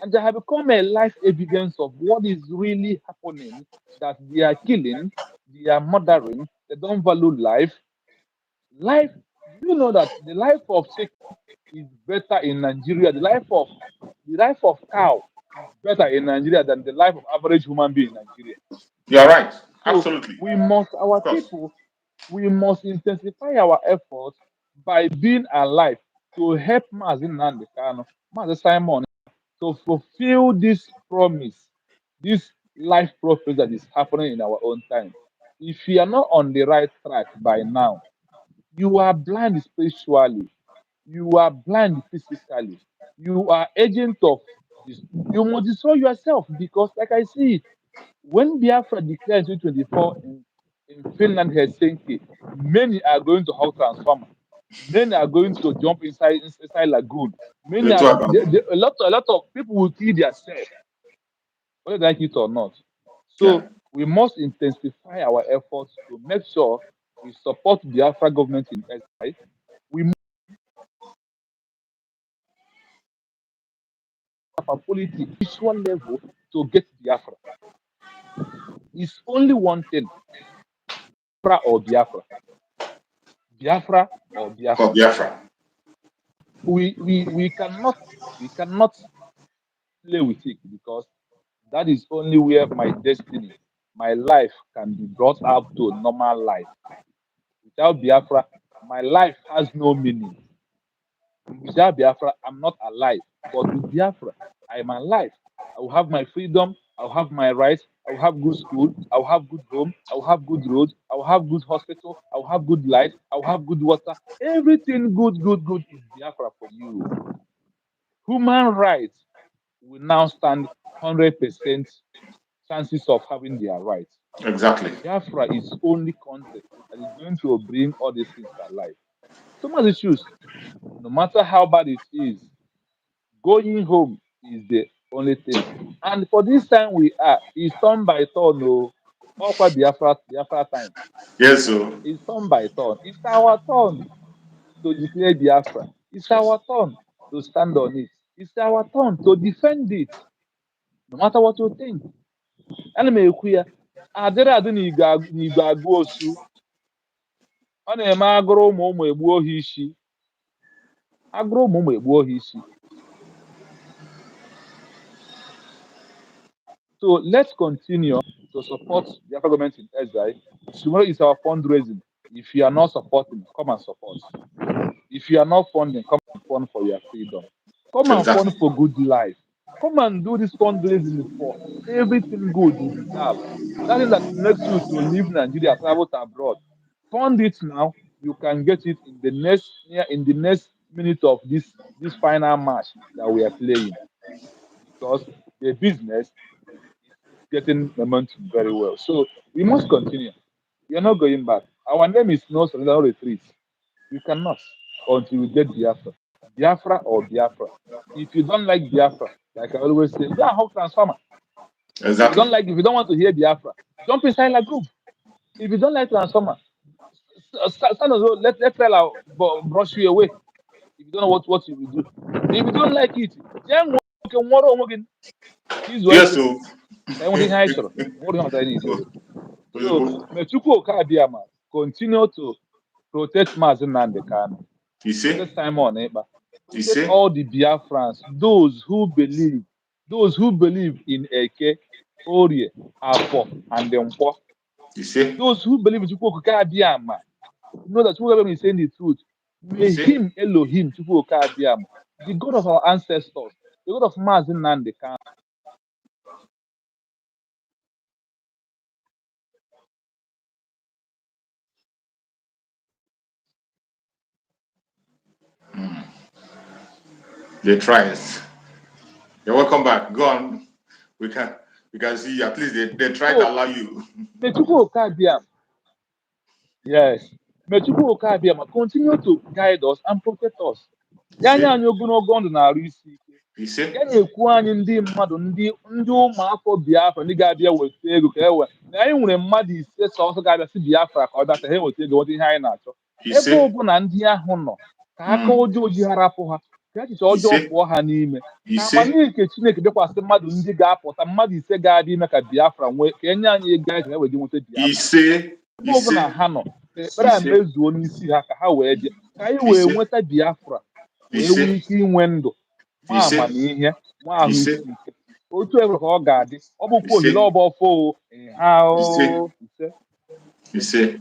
And they have become a life evidence of what is really happening, that they are killing, they are murdering, they don't value life. Life, you know that the life of chicken is better in Nigeria. The life of cow is better in Nigeria than the life of average human being in Nigeria. You are right. So Absolutely. our people, we must intensify our efforts by being alive to help Mazin Nandekano, Mazin Simon, to fulfill this promise, this life prophecy that is happening in our own time. If you are not on the right track by now, you are blind spiritually, you are blind physically, you are agent of this. You must destroy yourself because, like I see it, when Biafra declared in 2024 in Finland, Helsinki, many are going to house transformer. Many are going to jump inside lagoon. Many are a lot of people will kill themselves, whether they like it or not. Yeah. So we must intensify our efforts to make sure we support the Biafra government in exile. We must have a political level to get Biafra. It's only one thing: Biafra or Biafra. Biafra or Biafra. For Biafra. We cannot play with it because that is only where my destiny, my life can be brought up to a normal life. Without Biafra, my life has no meaning. Without Biafra, I'm not alive. But with Biafra, I am alive. I will have my freedom. I will have my rights. I will have good school. I will have good home. I will have good roads. I will have good hospital. I will have good light. I will have good water. Everything good, good, good is Biafra for you. Human rights will now stand 100% chances of having their rights. Exactly. Biafra is only country that is going to bring all these things alive. So much issues, no matter how bad it is, going home is the only thing. And for this time we are, it's turn by turn. No, all quite Biafra time. Yes, so It's turn by turn. It's our turn to declare Biafra. It's yes. our turn to stand on it. It's our turn to defend it, no matter what you think. Ana m ekwu ya, adịrị adị n'igwe agụ osu, ọ na-eme agụrụ ụmụ egbuo ha isi. Agụrụ ụmụ egbuo ha isi. So let's continue to support the African government in exile. Tomorrow is our fundraising. If you are not supporting, come and support. If you are not funding, come and fund for your freedom. Come and fund Exactly. for good life. Come and do this fundraising for everything good you deserve. That thing that makes you to leave Nigeria, travel to abroad. Fund it now. You can get it in the next minute of this final match that we are playing, because the business is getting momentum very well. So we must continue. We are not going back. Our name is no surrender, no retreat. We cannot until we get the answer. Biafra or Biafra. If you don't like Biafra, like I always say, go and hug transformer. Exactly. If you don't want to hear Biafra, jump inside a group. If you don't like transformer, stand as well. Let Trailer brush you away. If you don't know what you will do. If you don't like it, then he's Yes, working. so So Metuku Okabiama continue to protect Mazen Nnamdi Kanu, you see, protect Simon Ekpa, you protect see, all the Biafrans, those who believe in Eke, Orie, Afo, and Nkwo. you see, Those who believe in Chukwu Okabiama know that whoever is saying the truth, you may see, him, Elohim, Chukwu Okabiama, the God of our ancestors, the God of Mazen Nnamdi Kanu. they try it. You're welcome back. Go on. We can see at least they try to So, allow you. may Chukwu Okabiama, yes, may Chukwu Okabiama continue to guide us and protect us. You Ya nye see, anyị ogologo ndụ na-arụ isi ike. you see, Ya na-ekwu anyị ndị mmadụ ndị ụmụafọ Biafra ndị ga-abịa weta ego ka e wee na anyị nwere mmadụ ise sọsọ ga-abịa si Biafra ka ọ bịa ka ha weta ego nweta ihe anyị na-achọ. you Ebe see, ọbụla ndị ahụ nọ ka aka mm, ọjọọ ji harapụ ha ka echiche you ọjọọ see, pụọ ha n'ime you ka see, amamihe nke Chineke bịakwasị mmadụ ndị ga-apụta mmadụ ise ga-abịa ime ka Biafra nwee ka enye anyị ego anyị ka ha wee nweta you Biafra. see, Ebe you ọbụla see, ha nọ ka ekpere you a see, mezuo n'isi ha ka ha wee bịa ka anyị you wee see, nweta Biafra you wee nwee see, ike inwe ndụ nwa you see, amamihe nwa you ahụ see, isi ike otu ebere ka ọ ga-adị ọ you bụkwa ohere see, ọba ọfọ ha you see, ise. you see.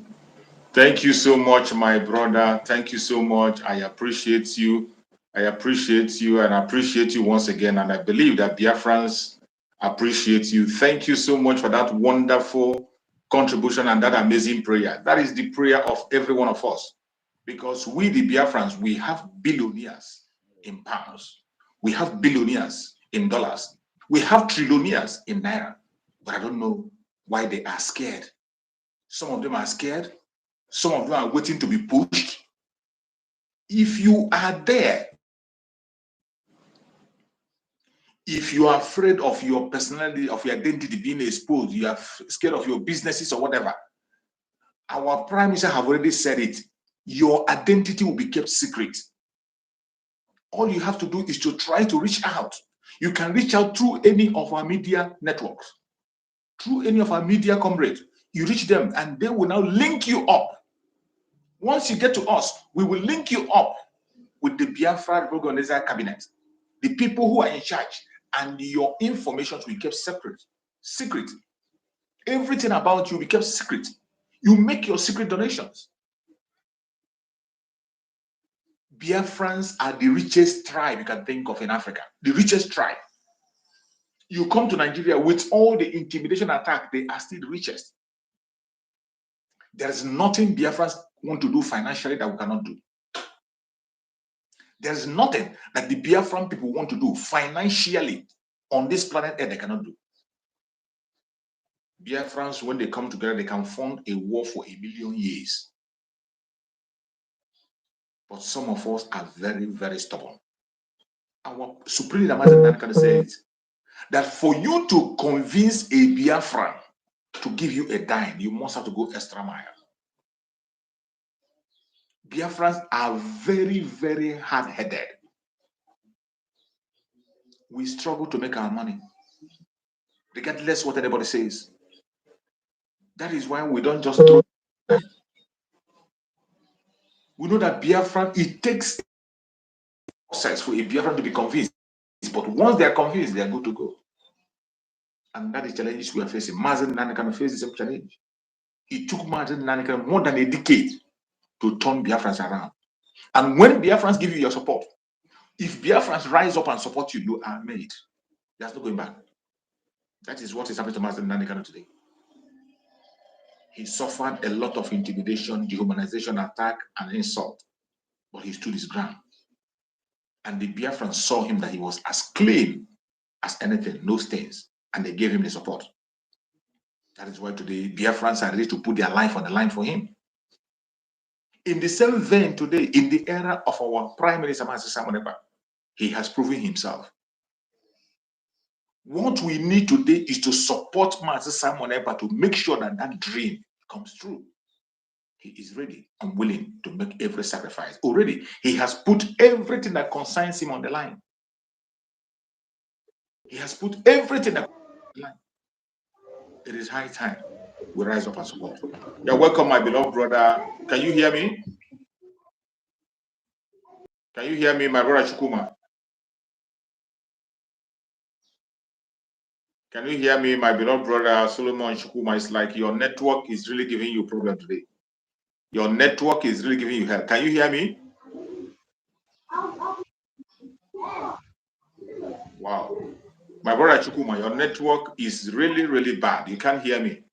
Thank you so much, my brother. Thank you so much. I appreciate you. I appreciate you and I appreciate you once again. And I believe that Biafrans appreciate you. Thank you so much for that wonderful contribution and that amazing prayer. That is the prayer of every one of us. Because we, the Biafrans, we have billionaires in pounds. We have billionaires in dollars. We have trillionaires in naira. But I don't know why they are scared. Some of them are scared. Some of them are waiting to be pushed. If you are there, if you are afraid of your personality, of your identity being exposed, you are scared of your businesses or whatever, our prime minister have already said it. Your identity will be kept secret. All you have to do is to try to reach out. You can reach out through any of our media networks, through any of our media comrades. You reach them and they will now link you up. Once you get to us, we will link you up with the Biafra Organizer Cabinet, the people who are in charge, and your information will be kept separate, secret. Everything about you will be kept secret. You make your secret donations. Biafrans are the richest tribe you can think of in Africa, the richest tribe. You come to Nigeria with all the intimidation attack, they are still the richest. There is nothing Biafrans want to do financially that we cannot do. There is nothing that the Biafran people want to do financially on this planet Earth they cannot do. Biafrans, when they come together, they can fund a war for 1,000,000 years. But some of us are very, very stubborn. Our Supreme Leader can say it, that for you to convince a Biafran to give you a dime, you must have to go extra mile. Biafrans are very, very hard-headed. We struggle to make our money, regardless what anybody says. That is why we don't just throw. We know that Biafran, it takes a process for a Biafran to be convinced. But once they are convinced, they are good to go. And that is the challenge we are facing. Mazen Nnamdi face the same challenge. It took Mazen Nnamdi more than a decade to turn Biafrans around. And when Biafrans give you your support, if Biafrans rise up and support you, you are made. There's no going back. That is what is happening to Mazen Nnamdi today. He suffered a lot of intimidation, dehumanization, attack, and insult. But he stood his ground. And the Biafrans saw him that he was as clean as anything, no stains. And they gave him the support. That is why today Biafrans are ready to put their life on the line for him. In the same vein today, in the era of our Prime Minister, Master Simon Ekpa, he has proven himself. What we need today is to support Master Simon Ekpa to make sure that that dream comes true. He is ready and willing to make every sacrifice. Already, he has put everything that concerns him on the line. He has put everything that concerns him on the line. It is high time we rise up and support. You're welcome, my beloved brother. Can you hear me? Can you hear me, my brother Chukuma? Can you hear me, my beloved brother Solomon Chukuma? It's like your network is really giving you a problem today. Your network is really giving you help. Can you hear me? Wow. My brother Chukuma, your network is really, really bad. You can't hear me.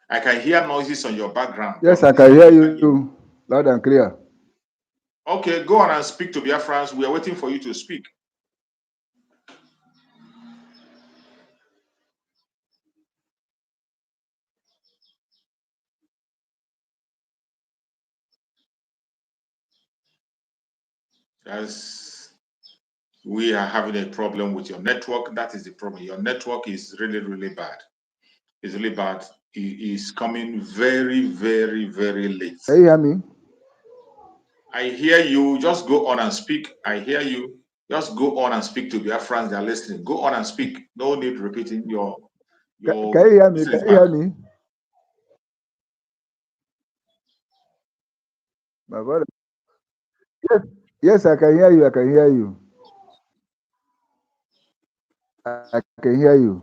I can hear noises on your background. Yes, I can hear you loud and clear. Okay, go on and speak to Biafrans. We are waiting for you to speak. As we are having a problem with your network, that is the problem. Your network is really, really bad. It's really bad. It is coming very, very, very late. Can you hear me? I hear you. Just go on and speak. I hear you. Just go on and speak to Biafrans that are listening. Go on and speak. No need repeating your. Can you hear me? Can you hear me? My brother. Yes, I can hear you. I can hear you. I can hear you.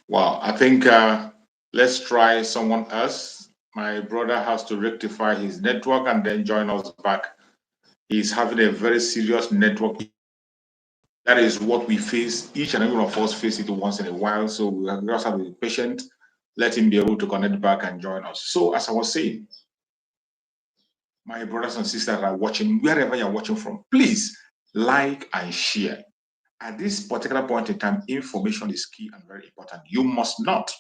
Wow, I think let's try someone else. My brother has to rectify his network and then join us back. He's having a very serious network. That is what we face. Each and every one of us face it once in a while. So we just have to be patient. Let him be able to connect back and join us. So as I was saying, my brothers and sisters are watching, wherever you're watching from, please like and share. At this particular point in time, information is key and very important. You must not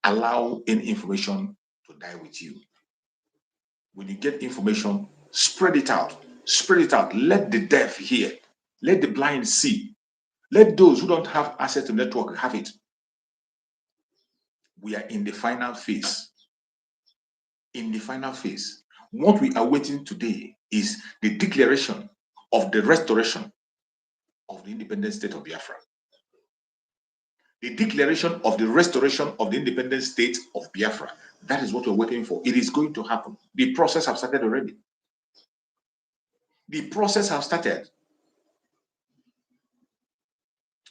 allow any information to die with you. When you get information, spread it out. Spread it out. Let the deaf hear. Let the blind see. Let those who don't have access to network have it. We are in the final phase. In the final phase. What we are waiting today is the declaration of the restoration of the independent state of Biafra. The declaration of the restoration of the independent state of Biafra. That is what we're waiting for. It is going to happen. The process has started already. The process has started.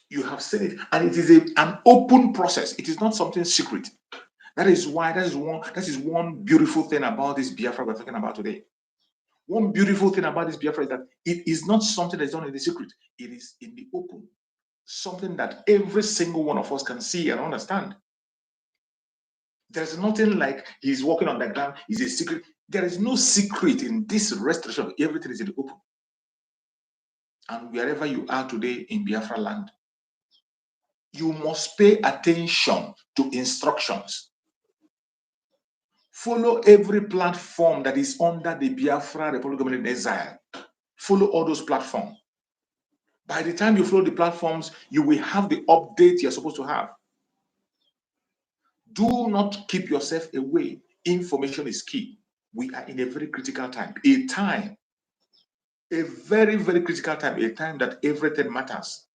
You have seen it, and it is an open process. It is not something secret. That is one beautiful thing about this Biafra we're talking about today. One beautiful thing about this Biafra is that it is not something that's done in the secret. It is in the open. Something that every single one of us can see and understand. There's nothing like he's walking on the ground, is a secret. There is no secret in this restoration. Everything is in the open. And wherever you are today in Biafra land, you must pay attention to instructions. Follow every platform that is under the Biafra Republic Government in Exile. Follow all those platforms. By the time you follow the platforms, you will have the update you're supposed to have. Do not keep yourself away. Information is key. We are in a very critical time. A very, very critical time. A time that everything matters.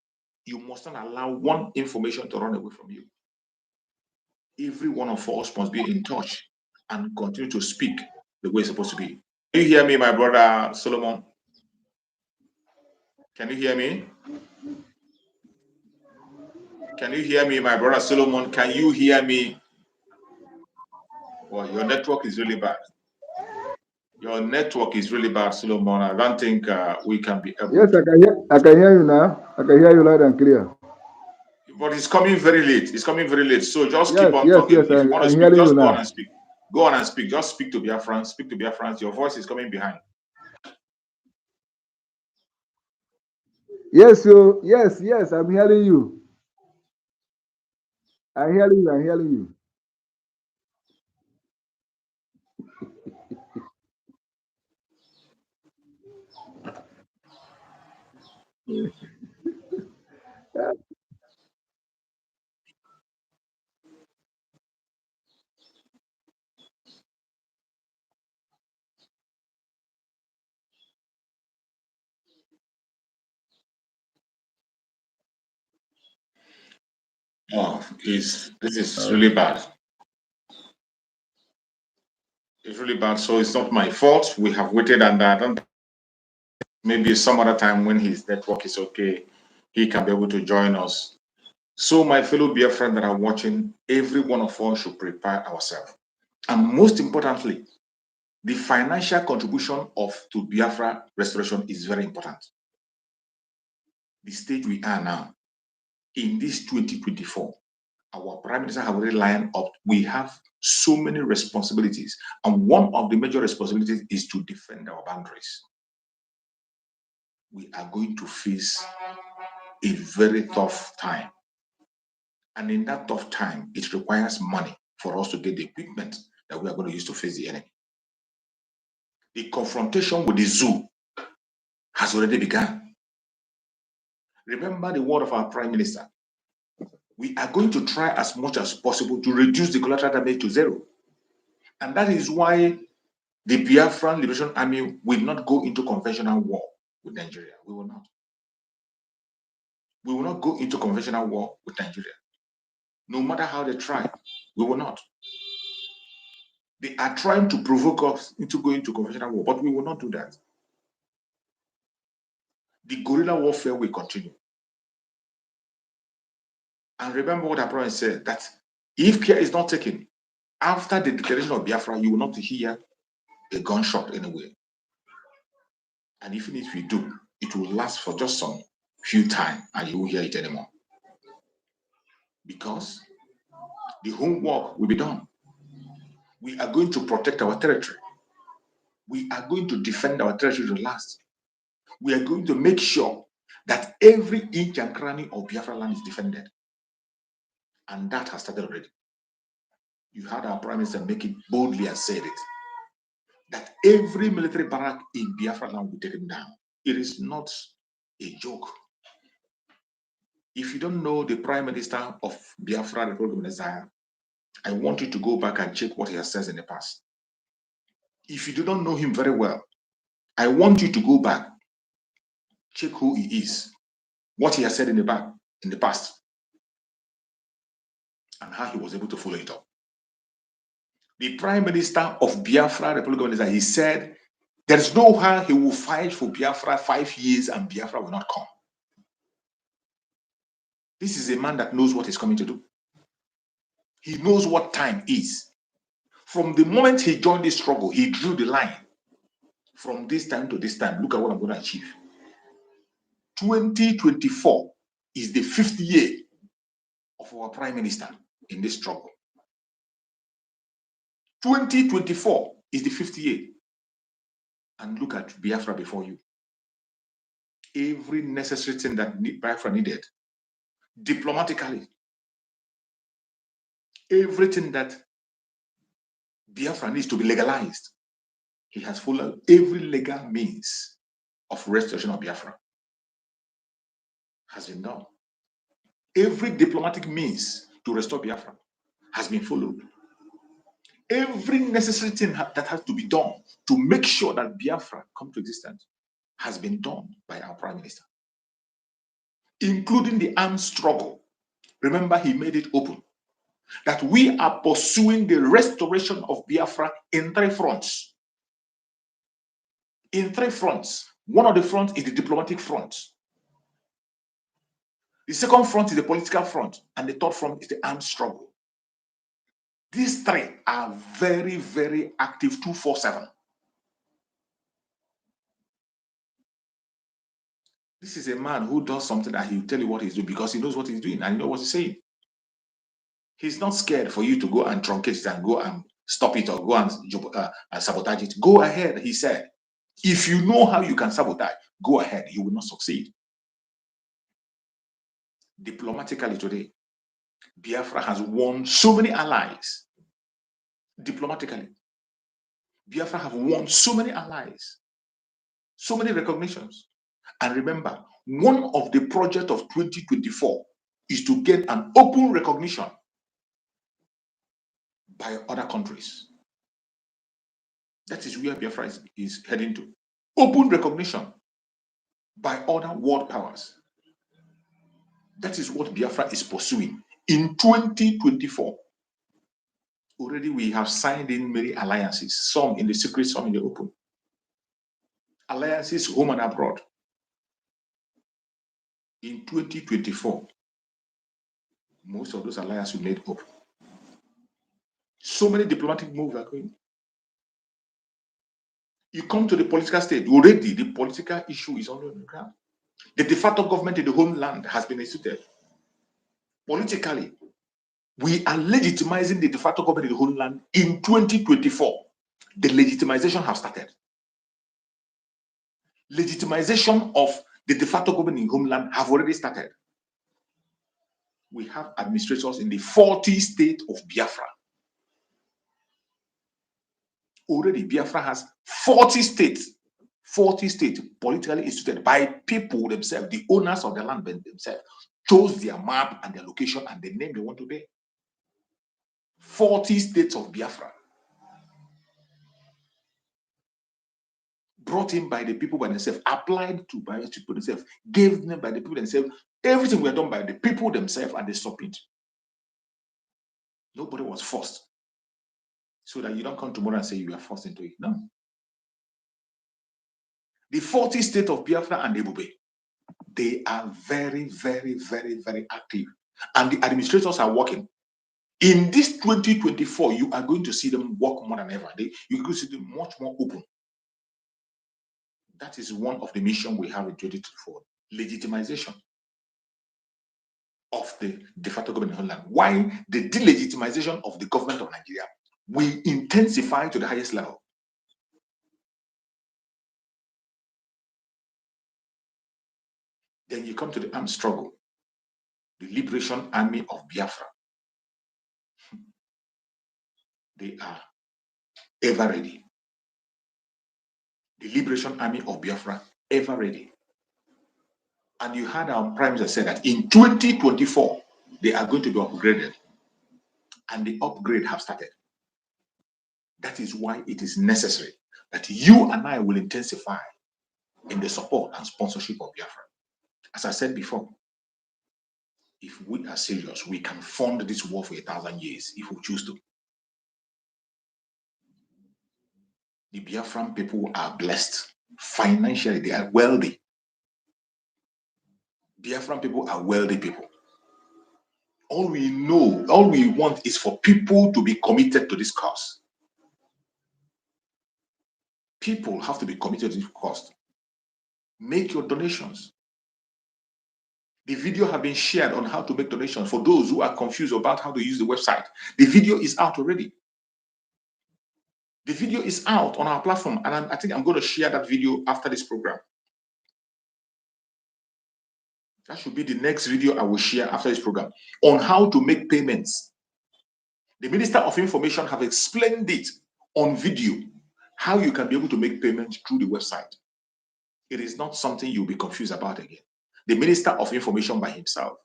You must not allow one information to run away from you. Every one of us must be in touch and continue to speak the way it's supposed to be. Can you hear me, my brother Solomon? Can you hear me? Can you hear me, my brother Solomon? Can you hear me? Well, your network is really bad. Your network is really bad, Solomon. I don't think we can be able. Yes, I can hear you now. I can hear you loud and clear. But it's coming very late. It's coming very late. So just keep Yes, on yes, talking. yes. If you want to I'm speak, hearing you just go on now. and speak. Go on and speak. Just speak to Biafrans. Speak to Biafrans. Your voice is coming behind. Yes, so yes, yes. I'm hearing you. I'm hearing you. I'm hearing you. Oh, this is really bad. It's really bad. So it's not my fault. We have waited, and I don't. Maybe some other time when his network is okay, he can be able to join us. So, my fellow dear friends that are watching, every one of us should prepare ourselves. And most importantly, the financial contribution to Biafra restoration is very important. The stage we are now, in this 2024, our Prime Minister have already lined up. We have so many responsibilities. And one of the major responsibilities is to defend our boundaries. We are going to face a very tough time. And in that tough time, it requires money for us to get the equipment that we are going to use to face the enemy. The confrontation with the zoo has already begun. Remember the word of our Prime Minister. We are going to try as much as possible to reduce the collateral damage to zero. And that is why the Biafran Liberation Army will not go into conventional war with Nigeria. We will not. We will not go into conventional war with Nigeria. No matter how they try, we will not. They are trying to provoke us into going into conventional war, but we will not do that. The guerrilla warfare will continue. And remember what our prophet said, that if care is not taken, after the declaration of Biafra, you will not hear a gunshot anywhere. And even if we do, it will last for just some few time and you won't hear it anymore. Because the homework will be done. We are going to protect our territory. We are going to defend our territory to last. We are going to make sure that every inch and cranny of Biafra land is defended. And that has started already. You heard our Prime Minister make it boldly and said it, that every military barrack in Biafra land will be taken down. It is not a joke. If you don't know the Prime Minister of Biafra, the Republic of Nigeria, I want you to go back and check what he has said in the past. If you do not know him very well, I want you to go back, check who he is, what he has said in the past, and how he was able to follow it up. The Prime Minister of Biafra, Republic of Nigeria, he said there is no how he will fight for Biafra 5 years and Biafra will not come. This is a man that knows what he's coming to do. He knows what time is. From the moment he joined this struggle, he drew the line. From this time to this time, look at what I'm going to achieve. 2024 is the 5th year of our Prime Minister in this struggle. 2024 is the 5th year. And look at Biafra before you. Every necessary thing that Biafra needed, diplomatically, everything that Biafra needs to be legalized, he has followed every legal means of restoration of Biafra has been done. Every diplomatic means to restore Biafra has been followed. Every necessary thing that has to be done to make sure that Biafra come to existence has been done by our Prime Minister, including the armed struggle. Remember, he made it open that we are pursuing the restoration of Biafra in 3 fronts. In 3 fronts. One of the fronts is the diplomatic front. The second front is the political front. And the third front is the armed struggle. These 3 are very, very active 24/7. This is a man who does something and he'll tell you what he's doing because he knows what he's doing and he knows what he's saying. He's not scared for you to go and truncate it and go and stop it or go and sabotage it. Go ahead, he said. If you know how you can sabotage, go ahead. You will not succeed. Diplomatically today, Biafra has won so many allies. Diplomatically, Biafra have won so many allies, so many recognitions. And remember, one of the projects of 2024 is to get an open recognition by other countries. That is where Biafra is heading to. Open recognition by other world powers. That is what Biafra is pursuing in 2024. Already we have signed in many alliances, some in the secret, some in the open. Alliances home and abroad. In 2024, most of those alliances we made open. So many diplomatic moves are going. You come to the political stage, already the political issue is on the ground. The de facto government in the homeland has been instituted. Politically, we are legitimizing the de facto government in the homeland in 2024. The legitimization has started. Legitimization of the de facto government in homeland have already started. We have administrators in the 40 states of Biafra. Already Biafra has 40 states politically instituted by people themselves. The owners of the land themselves chose their map and their location and the name they want to be. 40 states of Biafra. Brought in by the people by themselves, applied to by the people themselves, gave them by the people themselves. Everything were done by the people themselves and they submit. Nobody was forced. So that you don't come tomorrow and say you are forced into it. No. The 40 states of Biafra and Ebube, they are very, very, very, very active. And the administrators are working. In this 2024, you are going to see them work more than ever. You're going to see them much more open. That is one of the missions we have in 2024. Legitimization of the de facto government in Holland. Why the delegitimization of the government of Nigeria will intensify to the highest level. Then you come to the armed struggle, the Liberation Army of Biafra. They are ever ready. The Liberation Army of Biafra, ever ready. And you heard our Prime Minister say that in 2024, they are going to be upgraded. And the upgrade have started. That is why it is necessary that you and I will intensify in the support and sponsorship of Biafra. As I said before, if we are serious, we can fund this war for 1,000 years if we choose to. The Biafran people are blessed. Financially, they are wealthy. Biafran people are wealthy people. All we know, all we want is for people to be committed to this cause. People have to be committed to this cause. Make your donations. The video has been shared on how to make donations for those who are confused about how to use the website. The video is out already. The video is out on our platform, and I think I'm going to share that video after this program. That should be the next video I will share after this program on how to make payments. The Minister of Information have explained it on video, how you can be able to make payments through the website. It is not something you'll be confused about again. The Minister of Information by himself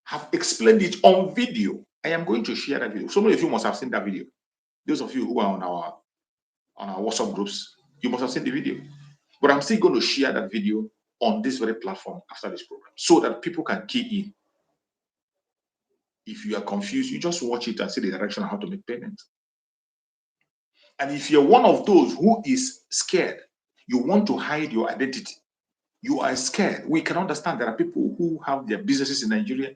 have explained it on video. I am going to share that video. So many of you must have seen that video. Those of you who are on our WhatsApp groups, you must have seen the video. But I'm still going to share that video on this very platform after this program so that people can key in. If you are confused, you just watch it and see the direction on how to make payments. And if you're one of those who is scared, you want to hide your identity, you are scared. We can understand there are people who have their businesses in Nigeria.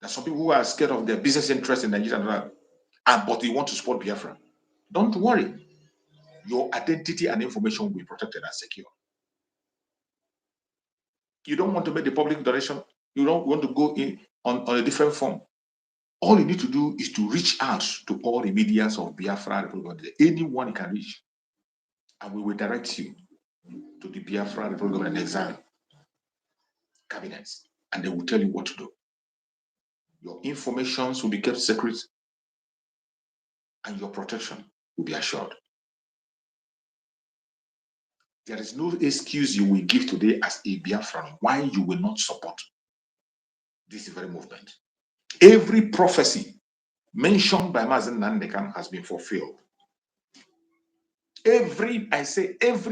There are some people who are scared of their business interests in Nigeria, but they want to support Biafra. Don't worry. Your identity and information will be protected and secure. You don't want to make the public donation. You don't want to go in on a different form. All you need to do is to reach out to all the medias of Biafra, anyone you can reach, and we will direct you to the Biafra Republic and Exile cabinets, and they will tell you what to do. Your informations will be kept secret, and your protection will be assured. There is no excuse you will give today as a Biafran why you will not support this very movement. Every prophecy mentioned by Mazen Nandekan has been fulfilled. Every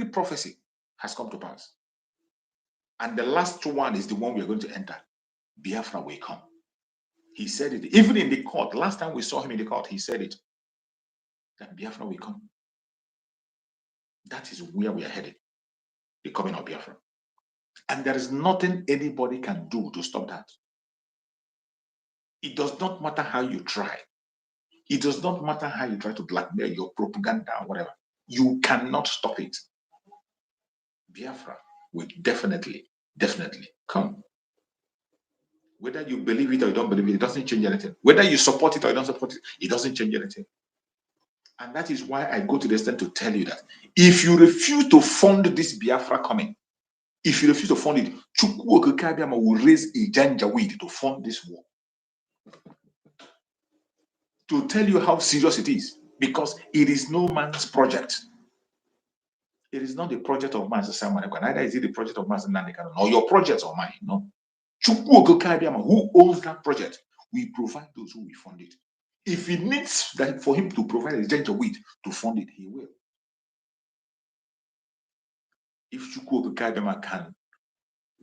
prophecy has come to pass. And the last one is the one we are going to enter. Biafra will come. He said it. Even in the court, last time we saw him in the court, he said it. That Biafra will come. That is where we are headed. The coming of Biafra. And there is nothing anybody can do to stop that. It does not matter how you try. It does not matter how you try to blackmail your propaganda or whatever. You cannot stop it. Biafra will definitely come. Whether you believe it or you don't believe it, it doesn't change anything. Whether you support it or you don't support it, it doesn't change anything. And that is why I go to the extent to tell you that if you refuse to fund this Biafra coming, if you refuse to fund it, Chukwu Okike Abiama will raise a janjaweed to fund this war. To tell you how serious it is, because it is no man's project. It is not the project of Master Simon, neither is it the project of Master Nandekan, or your project or mine. No. Chukwu Okike Abiama, who owns that project, we provide those who will fund it. If he needs that for him to provide a janjaweed to fund it, he will. If Chukwu Okike Abiama can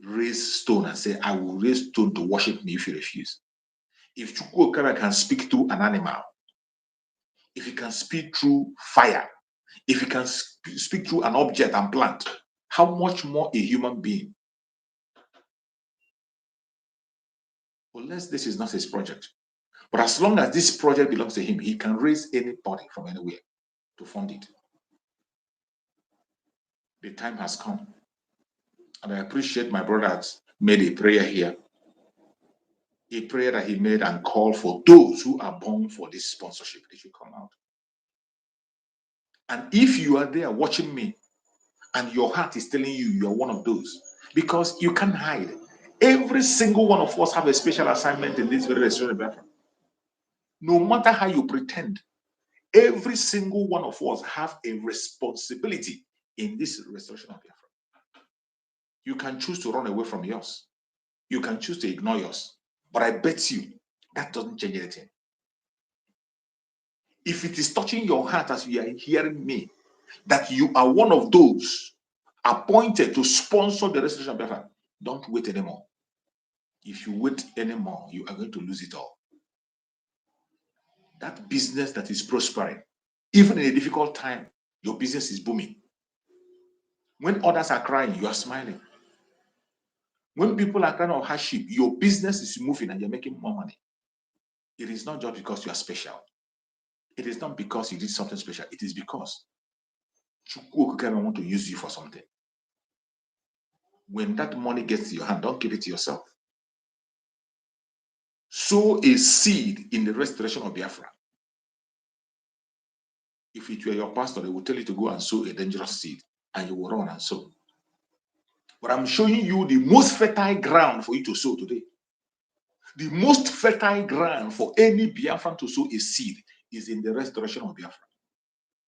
raise stone and say, I will raise stone to worship me if you refuse. If Chukwu Okike can speak through an animal, if he can speak through fire, if he can speak through an object and plant, how much more a human being? Unless this is not his project. But as long as this project belongs to him, he can raise anybody from anywhere to fund it. The time has come. And I appreciate my brother has made a prayer here. A prayer that he made and called for those who are born for this sponsorship. They should come out. And if you are there watching me and your heart is telling you you are one of those, because you can't hide. Every single one of us have a special assignment in this very restaurant. No matter how you pretend, every single one of us have a responsibility in this restoration of Biafra. You can choose to run away from yours. You can choose to ignore yours. But I bet you that doesn't change anything. If it is touching your heart as you are hearing me, that you are one of those appointed to sponsor the restoration of Biafra, don't wait anymore. If you wait anymore, you are going to lose it all. That business that is prospering, even in a difficult time, your business is booming. When others are crying, you are smiling. When people are crying on hardship, your business is moving and you're making more money. It is not just because you are special. It is not because you did something special. It is because Chukwu Okike want to use you for something. When that money gets to your hand, don't give it to yourself. Sow a seed in the restoration of Biafra. If it were your pastor, they will tell you to go and sow a dangerous seed, and you will run and sow. But I'm showing you the most fertile ground for you to sow today. The most fertile ground for any Biafran to sow a seed is in the restoration of Biafra.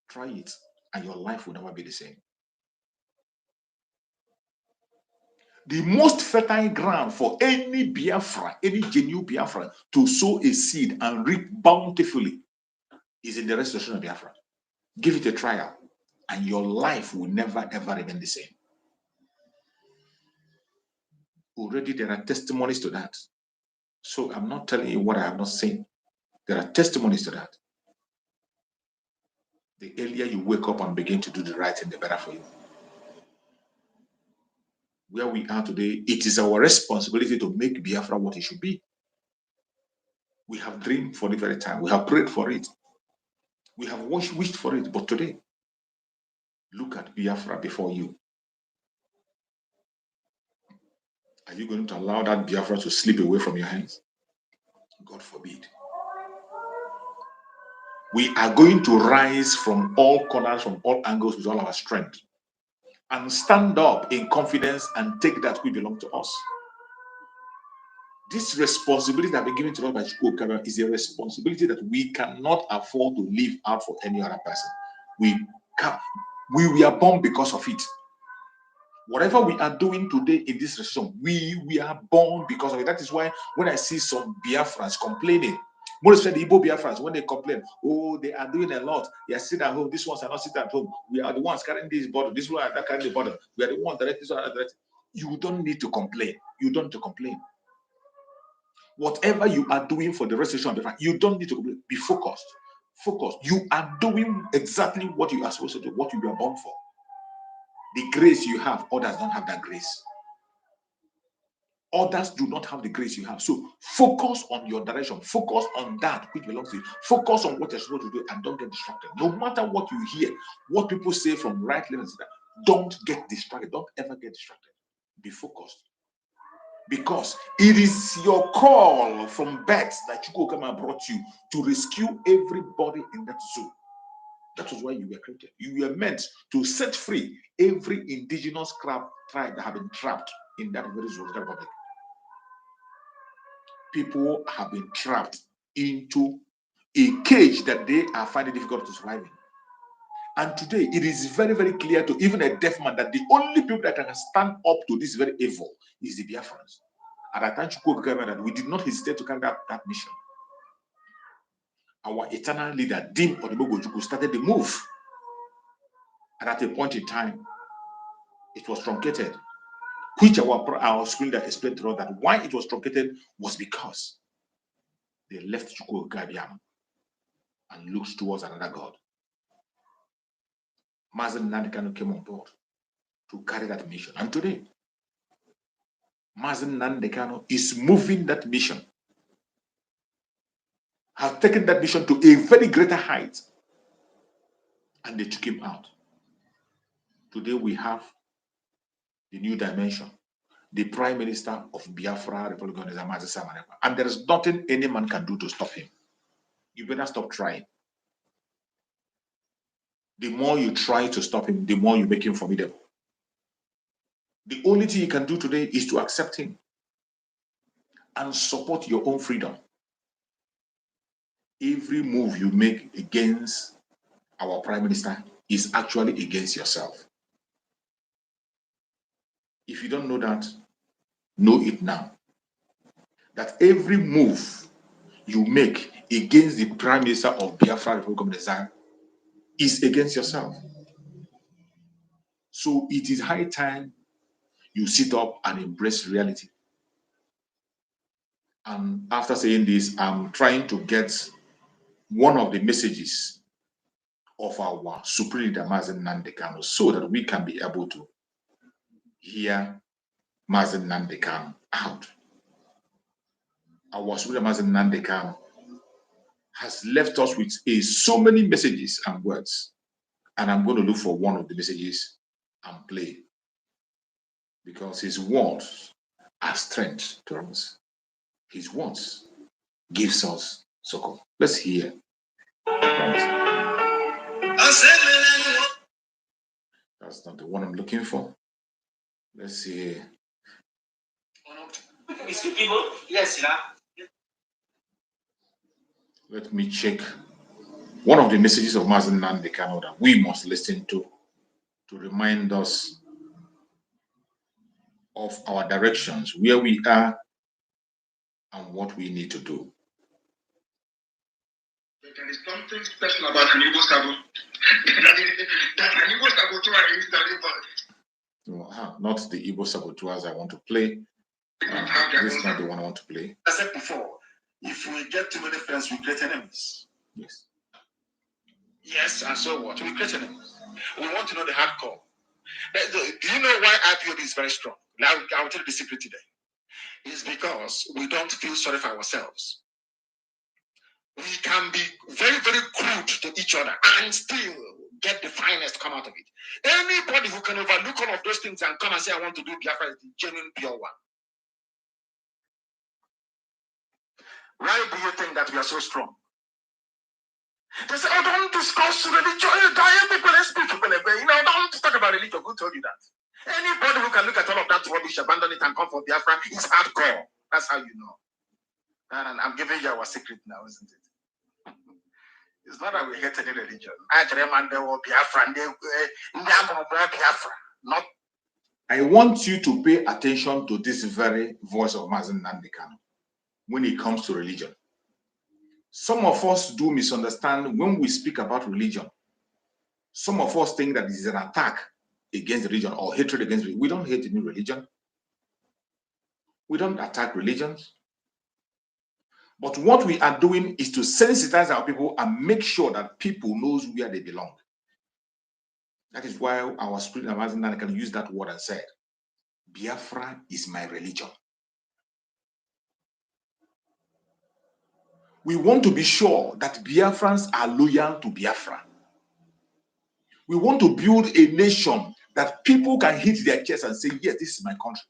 Try it, and your life will never be the same. The most fertile ground for any Biafra, any genuine Biafra, to sow a seed and reap bountifully is in the restoration of Biafra. Give it a trial, and your life will never ever remain the same. Already there are testimonies to that. So I'm not telling you what I have not seen. There are testimonies to that. The earlier you wake up and begin to do the right thing, the better for you. Where we are today, it is our responsibility to make Biafra what it should be. We have dreamed for the very time. We have prayed for it. We have wished for it. But today, look at Biafra before you. Are you going to allow that Biafra to slip away from your hands? God forbid. We are going to rise from all corners, from all angles with all our strength and stand up in confidence and take that which belongs to us. This responsibility that has been given to us by Chukwuka is a responsibility that we cannot afford to leave out for any other person. We are born because of it. Whatever we are doing today in this recession, we are born because of it. That is why when I see some Biafrans complaining, more especially the Igbo Biafrans, when they complain, oh, they are doing a lot. They are sitting at home. These ones are not sitting at home. We are the ones carrying this bottle. This one are not carrying the bottle. We are the ones directing this one. You don't need to complain. You don't need to complain. Whatever you are doing for the recession of the fact, you don't need to complain. Be focused. Focus. You are doing exactly what you are supposed to do, what you were born for. The grace you have, others don't have that grace. Others do not have the grace you have. So focus on your direction. Focus on that which belongs to you. Focus on what you're supposed to do and don't get distracted. No matter what you hear, what people say from right, left, and center, don't get distracted. Don't ever get distracted. Be focused. Because it is your call from birth that Chukwuka brought you to rescue everybody in that zoo. That was why you were created. You were meant to set free every indigenous tribe that have been trapped in that very Zoological Republic. People have been trapped into a cage that they are finding difficult to survive in. And today, it is very, very clear to even a deaf man that the only people that can stand up to this very evil is the Biafrans. At that time, that we did not hesitate to carry out that mission. Our eternal leader, Dim Odebogojuku, started the move. And at a point in time, it was truncated, which our screen that explained to us that why it was truncated was because they left Chukwuka and looked towards another God. Mazen Nandekano came on board to carry that mission. And today, Mazen Nandekano is moving that mission, have taken that mission to a very greater height, and they took him out. Today we have the new dimension. The Prime Minister of Biafra Republic is Mazi Samanekwa, and there is nothing any man can do to stop him. You better stop trying. The more you try to stop him, the more you make him formidable. The only thing you can do today is to accept him and support your own freedom. Every move you make against our Prime Minister is actually against yourself. If you don't know that, know it now. That every move you make against the Prime Minister of Biafra Republic is against yourself. So it is high time you sit up and embrace reality. And after saying this, I'm trying to get one of the messages of our Supreme Leader Mazen Nandekano so that we can be able to hear Mazen Nandekano out. Our Supreme Leader Mazen Nandekano has left us with so many messages and words. And I'm going to look for one of the messages and play. Because his words are strength to us. His words gives us succor. Let's hear. That's not the one I'm looking for. Let's see here. Yes, let me check one of the messages of Mazen Nandekano that we must listen to remind us of our directions, where we are, and what we need to do. There is something special about an Igbo Sabo. That an Igbo Saboteur is delivered. Not the Igbo Saboteurs I want to play. This is not the one I want to play. I said before, if we get too many friends, we create enemies. Yes. Yes, and so what? We create enemies. We want to know the hardcore. Do you know why IPOB is very strong? Now, I will tell you the secret today. It's because we don't feel sorry for ourselves. We can be very, very crude to each other and still get the finest come out of it. Anybody who can overlook all of those things and come and say, I want to do Biafra is the genuine pure one. Why do you think that we are so strong? They say, oh, don't discuss religion. Let's speak. Don't talk about religion. Who told you that? Anybody who can look at all of that rubbish, abandon it, and come for Biafra is hardcore. That's how you know. And I'm giving you our secret now, isn't it? It's not that we hate any religion. Not. I want you to pay attention to this very voice of Mazen Nandekano when it comes to religion. Some of us do misunderstand when we speak about religion. Some of us think that this is an attack against religion or hatred against religion. We don't hate any religion. We don't attack religions. But what we are doing is to sensitize our people and make sure that people knows where they belong. That is why our spirit of Mazen can use that word and said, Biafra is my religion. We want to be sure that Biafrans are loyal to Biafra. We want to build a nation that people can hit their chest and say, yes, this is my country.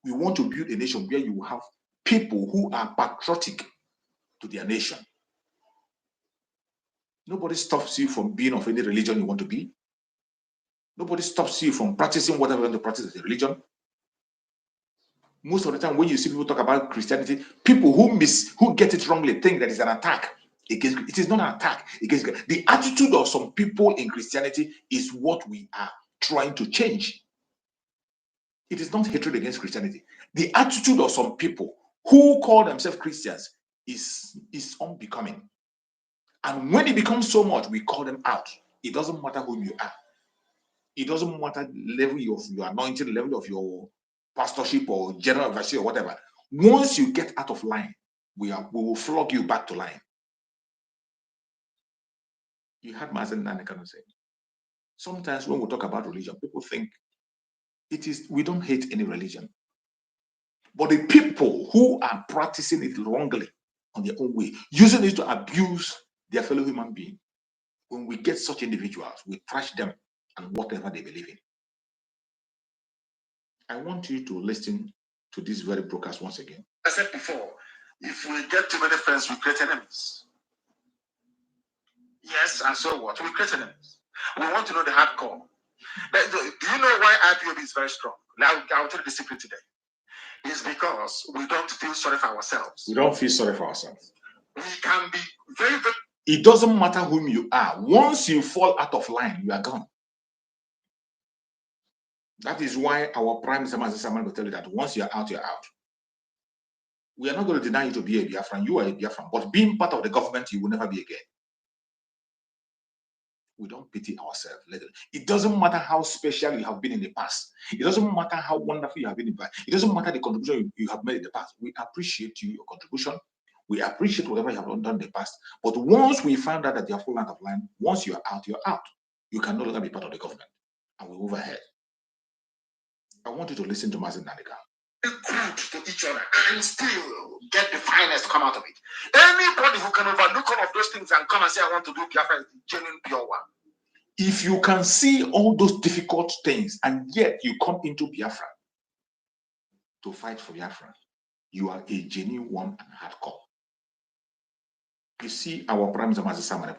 We want to build a nation where you have people who are patriotic to their nation. Nobody stops you from being of any religion you want to be. Nobody stops you from practicing whatever you want to practice as a religion. Most of the time, when you see people talk about Christianity, people who get it wrongly think that it's an attack against. It is not an attack against. The attitude of some people in Christianity is what we are trying to change. It is not hatred against Christianity. The attitude of some people who call themselves Christians is unbecoming. And when it becomes so much, we call them out. It doesn't matter who you are. It doesn't matter the level of your anointing, level of your pastorship or general overseer or whatever. Once you get out of line, we will flog you back to line. You heard Mazen Nanekano say, sometimes when we talk about religion, people think we don't hate any religion. But the people who are practicing it wrongly on their own way, using it to abuse their fellow human being, when we get such individuals, we trash them and whatever they believe in. I want you to listen to this very broadcast once again. I said before, if we get too many friends, we create enemies. Yes, and so what? We create enemies. We want to know the hardcore. Do you know why IPOB is very strong? Now, I'll tell you the secret today. It's because we don't feel sorry for ourselves. We don't feel sorry for ourselves. We can be very, very. It doesn't matter whom you are. Once you fall out of line, you are gone. That is why our Prime Minister Mazen will tell you that once you're out, you're out. We are not going to deny you to be a Biafran. You are a Biafran. But being part of the government, you will never be again. We don't pity ourselves. It doesn't matter how special you have been in the past. It doesn't matter how wonderful you have been in the past. It doesn't matter the contribution you have made in the past. We appreciate you, your contribution. We appreciate whatever you have done in the past. But once we find out that you are full out of line, once you're out, you're out. You can no longer be part of the government. And we move ahead. I want you to listen to Mazen Nandeka. Be good to each other and still get the finest to come out of it. Anybody who can overlook all of those things and come and say, I want to do Biafra, is the genuine pure one. If you can see all those difficult things and yet you come into Biafra to fight for Biafra, you are a genuine one and hardcore. You see our Prime Minister Mazen,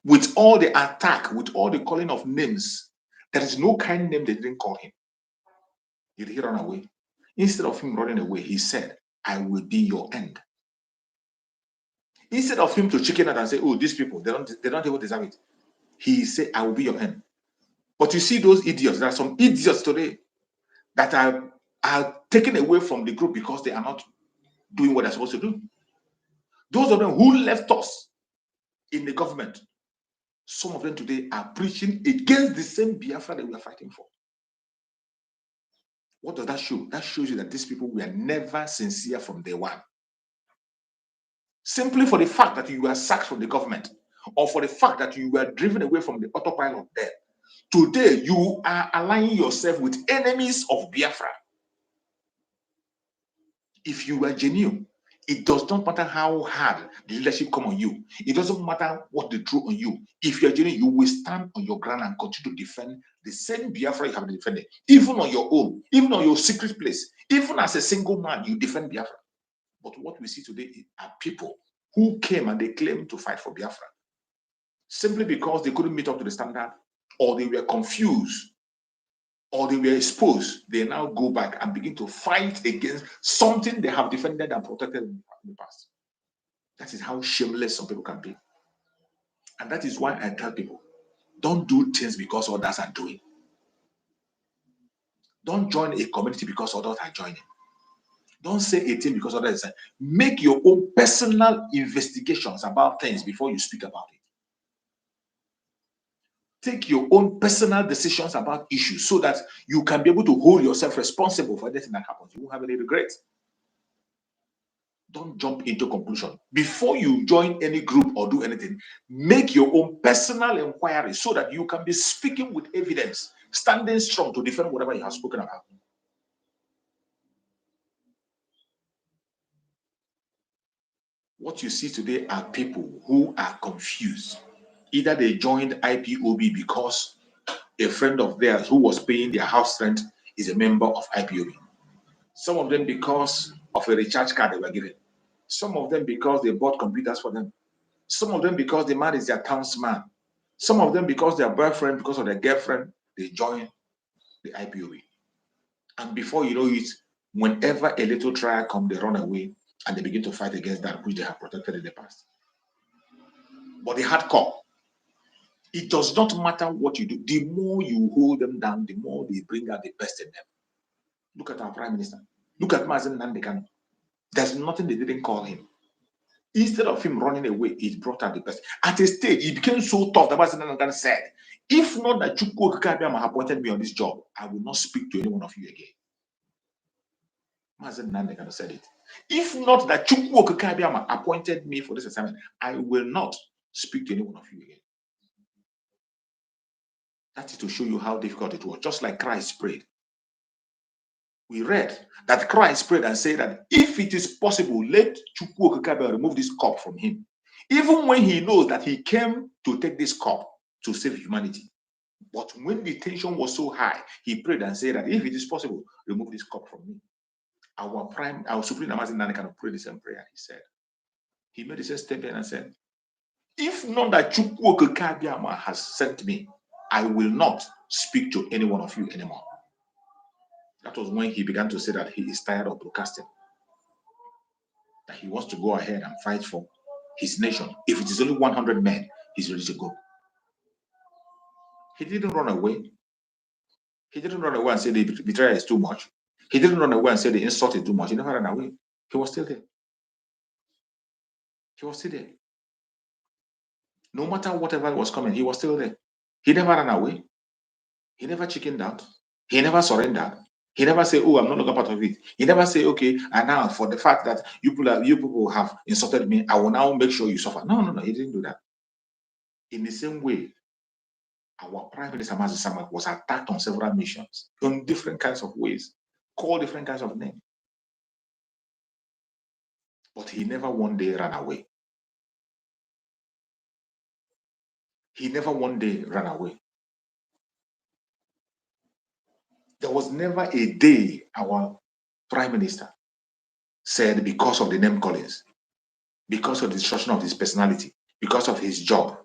with all the attack, with all the calling of names, there is no kind name they didn't call him. Did he run away? Instead of him running away, he said, I will be your end. Instead of him to chicken out and say, oh, these people, they don't even deserve it. He said, I will be your end. But you see those idiots, there are some idiots today that are taken away from the group because they are not doing what they're supposed to do. Those of them who left us in the government, some of them today are preaching against the same Biafra that we are fighting for. What does that show? That shows you that these people were never sincere from day one. Simply for the fact that you were sacked from the government, or for the fact that you were driven away from the autopilot there, today you are aligning yourself with enemies of Biafra. If you are genuine, it does not matter how hard the leadership come on you. It doesn't matter what they throw on you. If you are genuine, you will stand on your ground and continue to defend the same Biafra you have defended, even on your own, even on your secret place, even as a single man, you defend Biafra. But what we see today are people who came and they claimed to fight for Biafra simply because they couldn't meet up to the standard, or they were confused, or they were exposed. They now go back and begin to fight against something they have defended and protected in the past. That is how shameless some people can be. And that is why I tell people, don't do things because others are doing. Don't join a community because others are joining. Don't say a thing because others are saying. Make your own personal investigations about things before you speak about it. Take your own personal decisions about issues so that you can be able to hold yourself responsible for anything that happens. You won't have any regrets. Don't jump into conclusion. Before you join any group or do anything, make your own personal inquiry so that you can be speaking with evidence, standing strong to defend whatever you have spoken about. What you see today are people who are confused. Either they joined IPOB because a friend of theirs who was paying their house rent is a member of IPOB. Some of them because of a recharge card they were given. Some of them because they bought computers for them. Some of them because the man is their townsman. Some of them because their boyfriend, because of their girlfriend, they join the IPOB. And before you know it, whenever a little trial comes, they run away and they begin to fight against that which they have protected in the past. But the hardcore, it does not matter what you do. The more you hold them down, the more they bring out the best in them. Look at our Prime Minister. Look at Mazen Nandekan. There's nothing they didn't call him. Instead of him running away, he brought out the best. At a stage, he became so tough that Mazen Nandekan said, if not that Chukwu Okikabiyama appointed me on this job, I will not speak to any one of you again. Mazen Nandekan said it. If not that Chukwu Okikabiyama appointed me for this assignment, I will not speak to any one of you again. That is to show you how difficult it was, just like Christ prayed. We read that Christ prayed and said that if it is possible, let Chukwu Okikabiyama remove this cup from him. Even when he knows that he came to take this cup to save humanity. But when the tension was so high, he prayed and said that if it is possible, remove this cup from me. Our Supreme Amazing Nandekan prayed the same prayer. He made the same statement and said, if not that Chukwu Okikabiyama has sent me, I will not speak to any one of you anymore. That was when he began to say that he is tired of broadcasting. That he wants to go ahead and fight for his nation. If it is only 100 men, he's ready to go. He didn't run away. He didn't run away and say the betrayal is too much. He didn't run away and say the insult is too much. He never ran away. He was still there. He was still there. No matter whatever was coming, he was still there. He never ran away. He never chickened out. He never surrendered. He never said, oh, I'm no longer part of it. He never said, okay, and now for the fact that you people have insulted me, I will now make sure you suffer. No. He didn't do that. In the same way, our Prime Minister Mazi Samak was attacked on several missions in different kinds of ways, called different kinds of names. But he never one day ran away. He never one day ran away. There was never a day our Prime Minister said because of the name callings, because of the destruction of his personality, because of his job,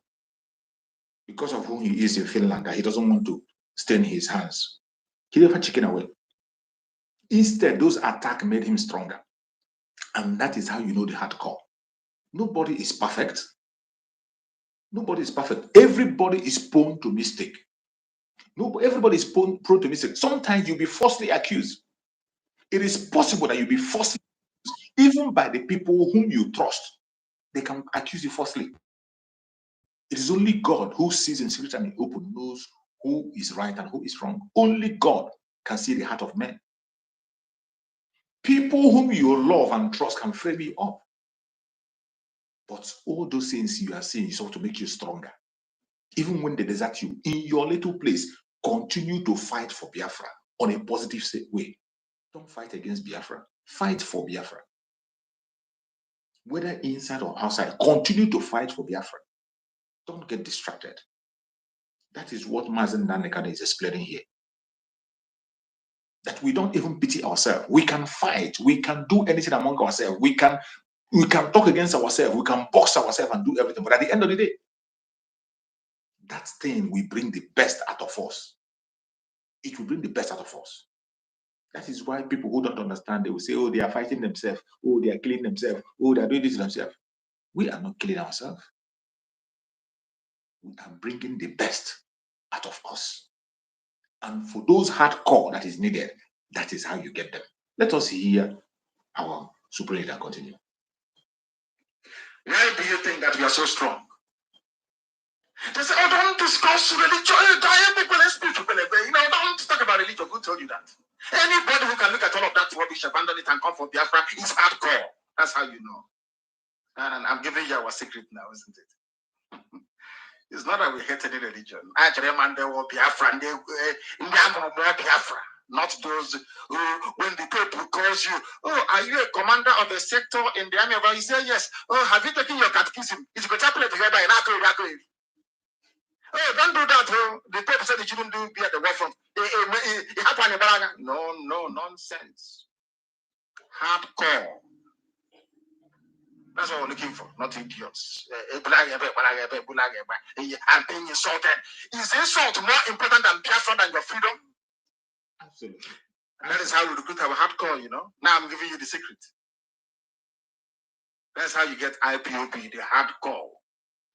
because of who he is in Finland, that he doesn't want to stain his hands. He never chickened away. Instead, those attacks made him stronger. And that is how you know the hardcore. Nobody is perfect. Nobody is perfect. Everybody is prone to mistake. Everybody is prone to mistake. Sometimes you'll be falsely accused. It is possible that you'll be falsely accused, even by the people whom you trust. They can accuse you falsely. It is only God who sees in secret and in open, knows who is right and who is wrong. Only God can see the heart of men. People whom you love and trust can frame you up. But all those things you are seeing is all to make you stronger. Even when they desert you, in your little place, continue to fight for Biafra on a positive way. Don't fight against Biafra. Fight for Biafra. Whether inside or outside, continue to fight for Biafra. Don't get distracted. That is what Mazen Nandekan is explaining here. that we don't even pity ourselves. We can fight. We can do anything among ourselves. We can talk against ourselves. We can box ourselves and do everything. But at the end of the day, that thing will bring the best out of us. It will bring the best out of us. That is why people who don't understand, they will say, oh, they are fighting themselves. Oh, they are killing themselves. Oh, they are doing this to themselves. We are not killing ourselves. We are bringing the best out of us. And for those hardcore that is needed, that is how you get them. Let us hear our Supreme Leader continue. Why do you think that we are so strong? They say, oh, don't discuss religion. Don't talk about religion. Who told you that? Anybody who can look at all of that rubbish, abandon it, and come for Biafra is hardcore. That's how you know. And I'm giving you our secret now, isn't it? It's not that we hate any religion. Actually, man, they were Biafra, and they more Biafra. Not those who, when the people calls you, oh, are you a commander of a sector in the army? You say yes. Oh, have you taken your catechism? It's a chapel together in Akko. Oh, don't do that. Oh. The Pope said you shouldn't be at the war front. No, nonsense. Hardcore. That's what we're looking for, not idiots. And being insulted. Is insult more important than Biafra than your freedom? Absolutely. And that is how we recruit our hardcore, you know. Now I'm giving you the secret. That's how you get IPOB, the hardcore.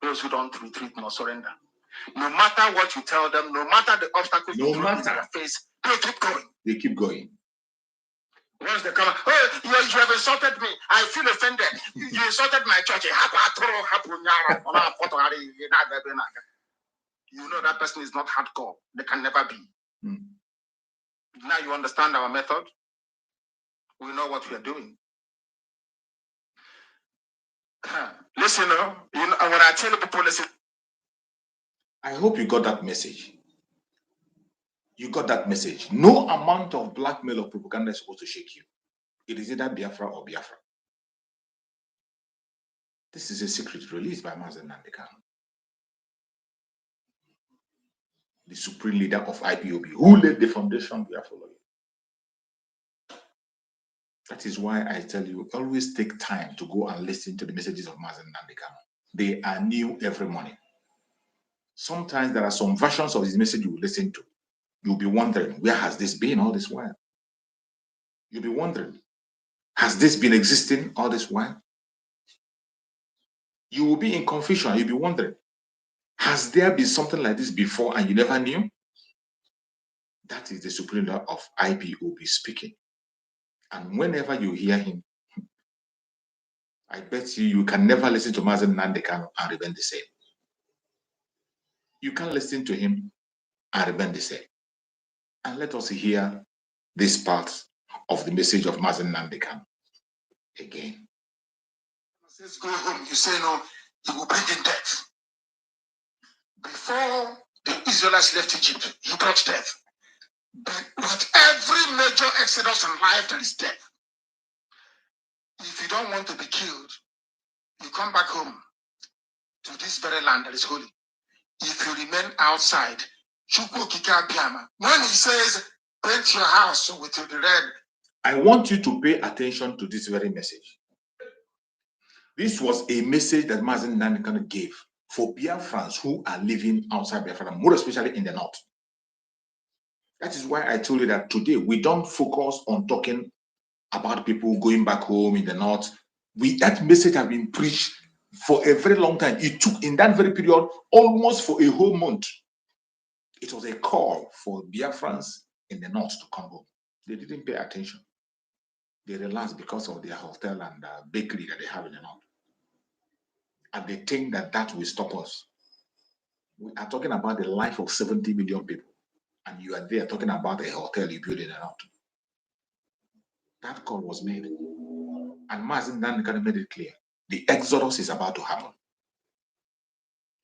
Those who don't retreat nor surrender. No matter what you tell them, no matter the obstacles you throw in their face, they keep going. They keep going. Once they come, oh, you have insulted me. I feel offended. You insulted my church. You know that person is not hardcore. They can never be. Now you understand our method. We know what we are doing. Listen, you know, when I tell people, listen. I hope you got that message. You got that message. No amount of blackmail or propaganda is supposed to shake you. It is either Biafra or Biafra. This is a secret released by Mazen Nandekan, the supreme leader of IPOB, who laid the foundation we are following. That is why I tell you, always take time to go and listen to the messages of Mazen Nandekan. They are new every morning. Sometimes there are some versions of his message you will listen to. You'll be wondering, where has this been all this while? You'll be wondering, has this been existing all this while? You will be in confusion. You'll be wondering, has there been something like this before and you never knew? That is the supreme leader of IPOB speaking. And whenever you hear him, I bet you can never listen to Mazen Nandekan and remain the same. You can listen to him and remain the same. And let us hear this part of the message of Mazen Nandekan again. Says go home. You say no, he will bring in death. Before the Israelites left Egypt, he brought death. But with every major exodus in life, there is death. If you don't want to be killed, you come back home to this very land that is holy. If you remain outside, when he says, paint your house with the red. I want you to pay attention to this very message. This was a message that Mazen Nandekan gave for Biafrans who are living outside Biafra, more especially in the north. That is why I told you that today we don't focus on talking about people going back home in the north. That message has been preached for a very long time. It took, in that very period, almost for a whole month. It was a call for Biafrans in the north to come home. They didn't pay attention. They relaxed because of their hotel and bakery that they have in the north. And they think that that will stop us. We are talking about the life of 70 million people. And you are there talking about a hotel you built in the north. That call was made. And Mazen Nandekan made it clear. The exodus is about to happen.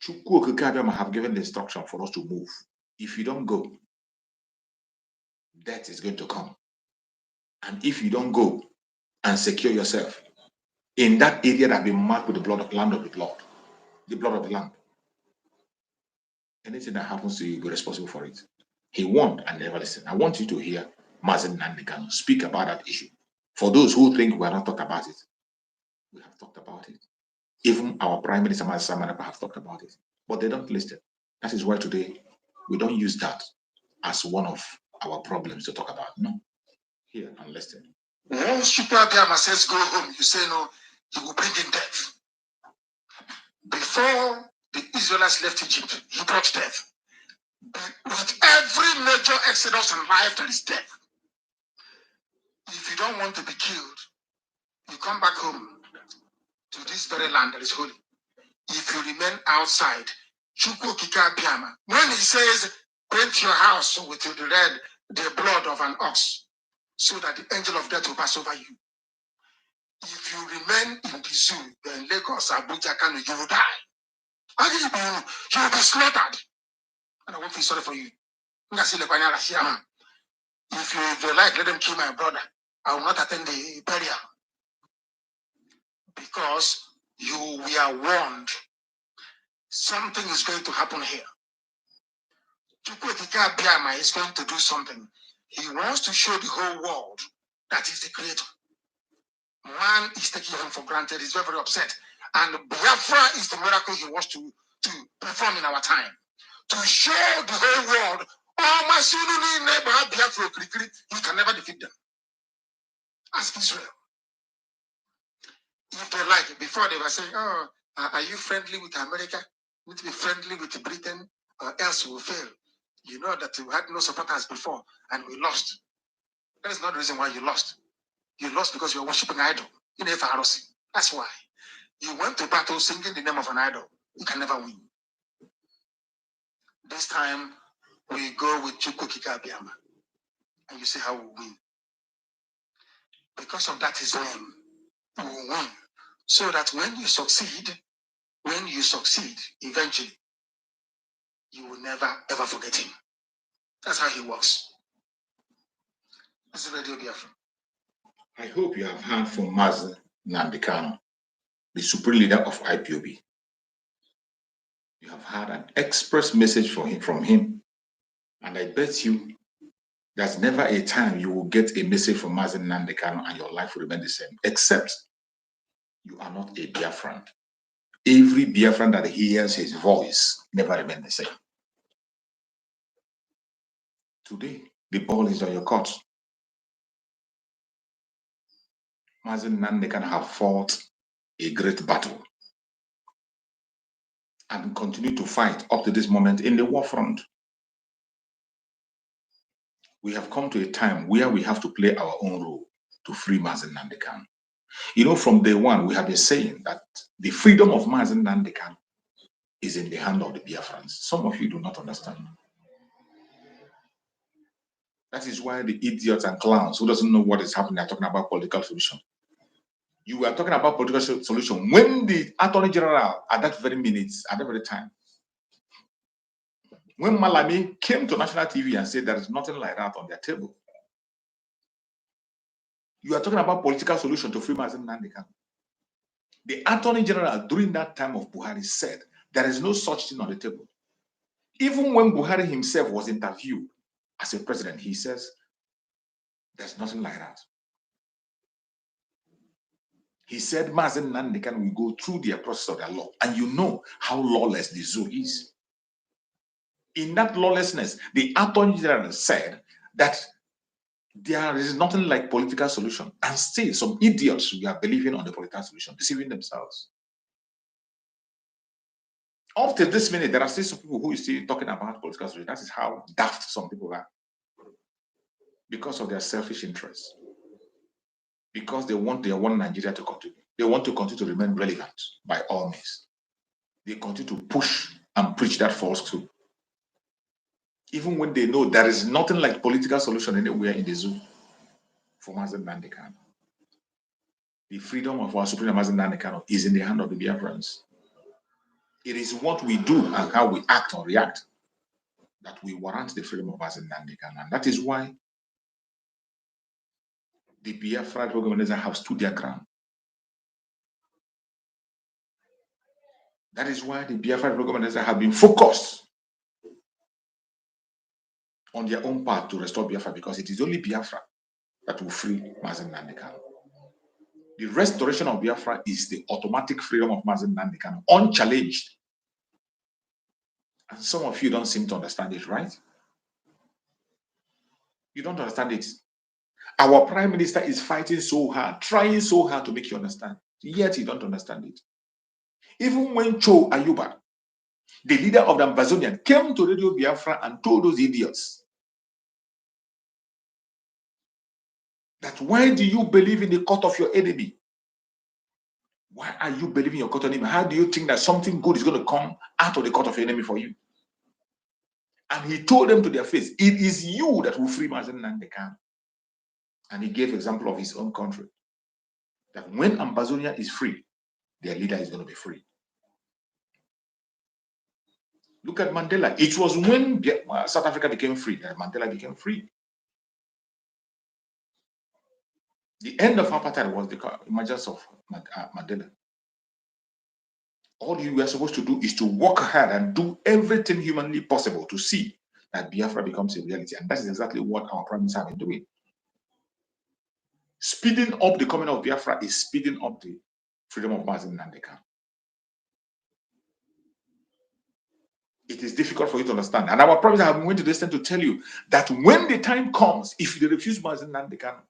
Chukwu Okike have given the instruction for us to move. If you don't go, death is going to come. And if you don't go and secure yourself in that area that has been marked with the blood of land of the Lord, the blood of the land, anything that happens to you, you'll be responsible for it. He warned and never listened. I want you to hear Mazen Nandekan speak about that issue. For those who think we have not talked about it, we have talked about it. Even our Prime Minister Mazen Samanapa have talked about it, but they don't listen. That is why today we don't use that as one of our problems to talk about. No, here and listen. Once Chukwuabiama says go home, you say no, he will bring in death. Before the Israelites left Egypt, he brought death. With every major exodus in life, there is death. If you don't want to be killed, you come back home to this very land that is holy. If you remain outside, Chukwuabiama, when he says paint your house with the blood of an ox, so that the angel of death will pass over you. If you remain in the zoo, in Lagos, Abuja, Kano, you will die. You will be slaughtered. And I won't feel sorry for you. If you like, let them kill my brother. I will not attend the burial. Because we are warned. Something is going to happen here. Chukwuabiama is going to do something. He wants to show the whole world that he's the creator. Man is taking him for granted. He's very, very upset. And Biafra is the miracle he wants to perform in our time. To show the whole world, oh, my son, you can never defeat them. Ask Israel. If they like, before they were saying, oh, are you friendly with America? You need to be friendly with Britain, or else we will fail. You know that we had no supporters before, and we lost. That is not the reason why you lost. You lost because you were worshiping idol. You never ROC. That's why. You went to battle singing the name of an idol. You can never win. This time, we go with Chukwuabiama. And you see how we win. Because of that his name, we will win. So that when you succeed, eventually, you will never ever forget him. That's how he works. This is Radio Biafra. I hope you have heard from Mazen Nandekan, the supreme leader of IPOB. You have had an express message from him, and I bet you there's never a time you will get a message from Mazen Nandekan and your life will remain the same, except you are not a Biafran. Every Biafran that hears his voice never remains the same. Today, the ball is on your court. Mazen Nandekan have fought a great battle and continue to fight up to this moment in the war front. We have come to a time where we have to play our own role to free Mazen Nandekan. You know, from day one, we have been saying that the freedom of Mazen Nandekan is in the hand of the Biafrans. Some of you do not understand. That is why the idiots and clowns who doesn't know what is happening are talking about political solution. You were talking about political solution when the Attorney General at that very minute, at that very time, when Malami came to national TV and said there is nothing like that on their table. You are talking about political solution to free Mazen Nandekan. The Attorney General during that time of Buhari said there is no such thing on the table. Even when Buhari himself was interviewed as a president, he says there's nothing like that. He said Mazen Nandekan will go through the process of their law, and you know how lawless the zoo is. In that lawlessness, the Attorney General said that there is nothing like political solution, and still some idiots we are believing on the political solution, deceiving themselves. Up to this minute, there are still some people who are still talking about political solution. That is how daft some people are, because of their selfish interests. Because they want Nigeria to continue. They want to continue to remain relevant by all means. They continue to push and preach that false truth. Even when they know there is nothing like political solution anywhere in the zoo for Mazen Nandekan. The freedom of our Supreme Mazen Nandekan is in the hand of the Biafrans. It is what we do and how we act or react that we warrant the freedom of Mazen Nandekan. And that is why the Biafra organizers have stood their ground. That is why the Biafra organizers have been focused on their own path to restore Biafra, because it is only Biafra that will free Mazen Nnamdi Kanu. The restoration of Biafra is the automatic freedom of Mazen Nnamdi Kanu, unchallenged. And some of you don't seem to understand it, right? You don't understand it. Our prime minister is fighting so hard, trying so hard to make you understand, yet you don't understand it. Even when Cho Ayuba, the leader of the Ambazonian, came to Radio Biafra and told those idiots that, why do you believe in the court of your enemy? Why are you believing your court of enemy? How do you think that something good is going to come out of the court of your enemy for you? And he told them to their face, it is you that will free Mazen Nnamdi Kanu. And he gave example of his own country, that when Ambazonia is free, their leader is going to be free. Look at Mandela. It was when South Africa became free that Mandela became free. The end of apartheid was the emergence of Mandela. All you were supposed to do is to work hard and do everything humanly possible to see that Biafra becomes a reality. And that is exactly what our prime minister have been doing. Speeding up the coming of Biafra is speeding up the freedom of Mazen Nnamdi Kanu. It is difficult for you to understand. And our prime minister have went to the extent to tell you that when the time comes, if they refuse Mazen Nnamdi Kanu,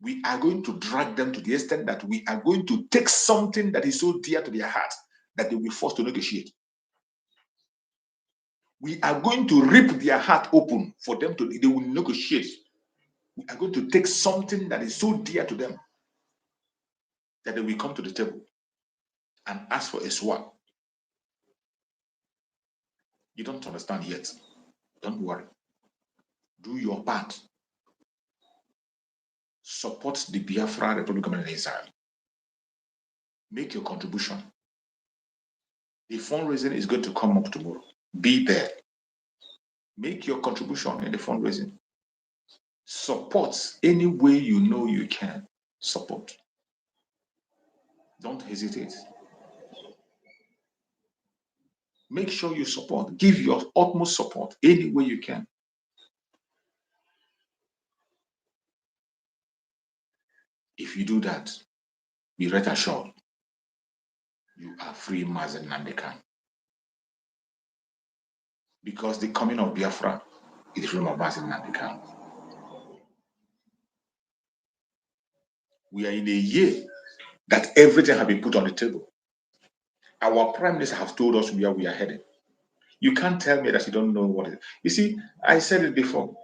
we are going to drag them to the extent that we are going to take something that is so dear to their heart that they will be forced to negotiate. We are going to rip their heart open for them to, they will negotiate. We are going to take something that is so dear to them that they will come to the table and ask for a swap. You don't understand yet. Don't worry. Do your part. Support the Biafra Republic of Israel. Make your contribution. The fundraising is going to come up tomorrow. Be there. Make your contribution in the fundraising. Support any way you know you can. Support. Don't hesitate. Make sure you support. Give your utmost support any way you can. If you do that, be rest assured, you are free Mazen Nnamdi Kanu. Because the coming of Biafra is the freedom of Mazen Nnamdi Kanu. We are in a year that everything has been put on the table. Our prime minister has told us where we are headed. You can't tell me that you don't know what it is. You see, I said it before.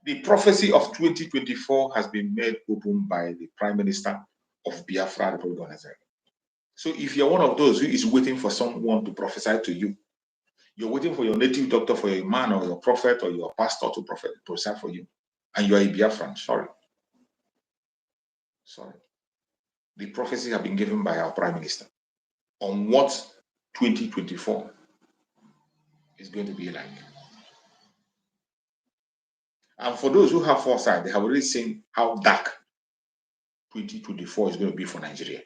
The prophecy of 2024 has been made open by the Prime Minister of Biafra, Republic of Nigeria. So if you're one of those who is waiting for someone to prophesy to you, you're waiting for your native doctor, for your man or your prophet or your pastor to prophesy for you, and you are a Biafran, sorry. Sorry. The prophecy has been given by our Prime Minister on what 2024 is going to be like. And for those who have foresight, they have already seen how dark 2024 is going to be for Nigeria.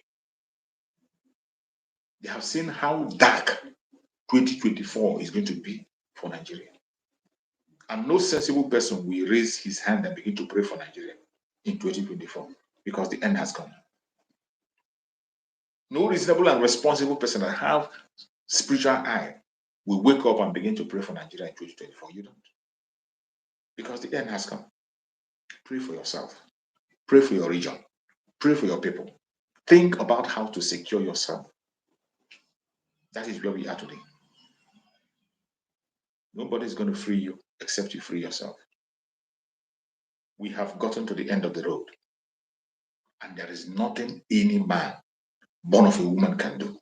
They have seen how dark 2024 is going to be for Nigeria. And no sensible person will raise his hand and begin to pray for Nigeria in 2024 because the end has come. No reasonable and responsible person that have spiritual eye will wake up and begin to pray for Nigeria in 2024. You don't. Because the end has come. Pray for yourself. Pray for your region. Pray for your people. Think about how to secure yourself. That is where we are today. Nobody is going to free you except you free yourself. We have gotten to the end of the road. And there is nothing any man born of a woman can do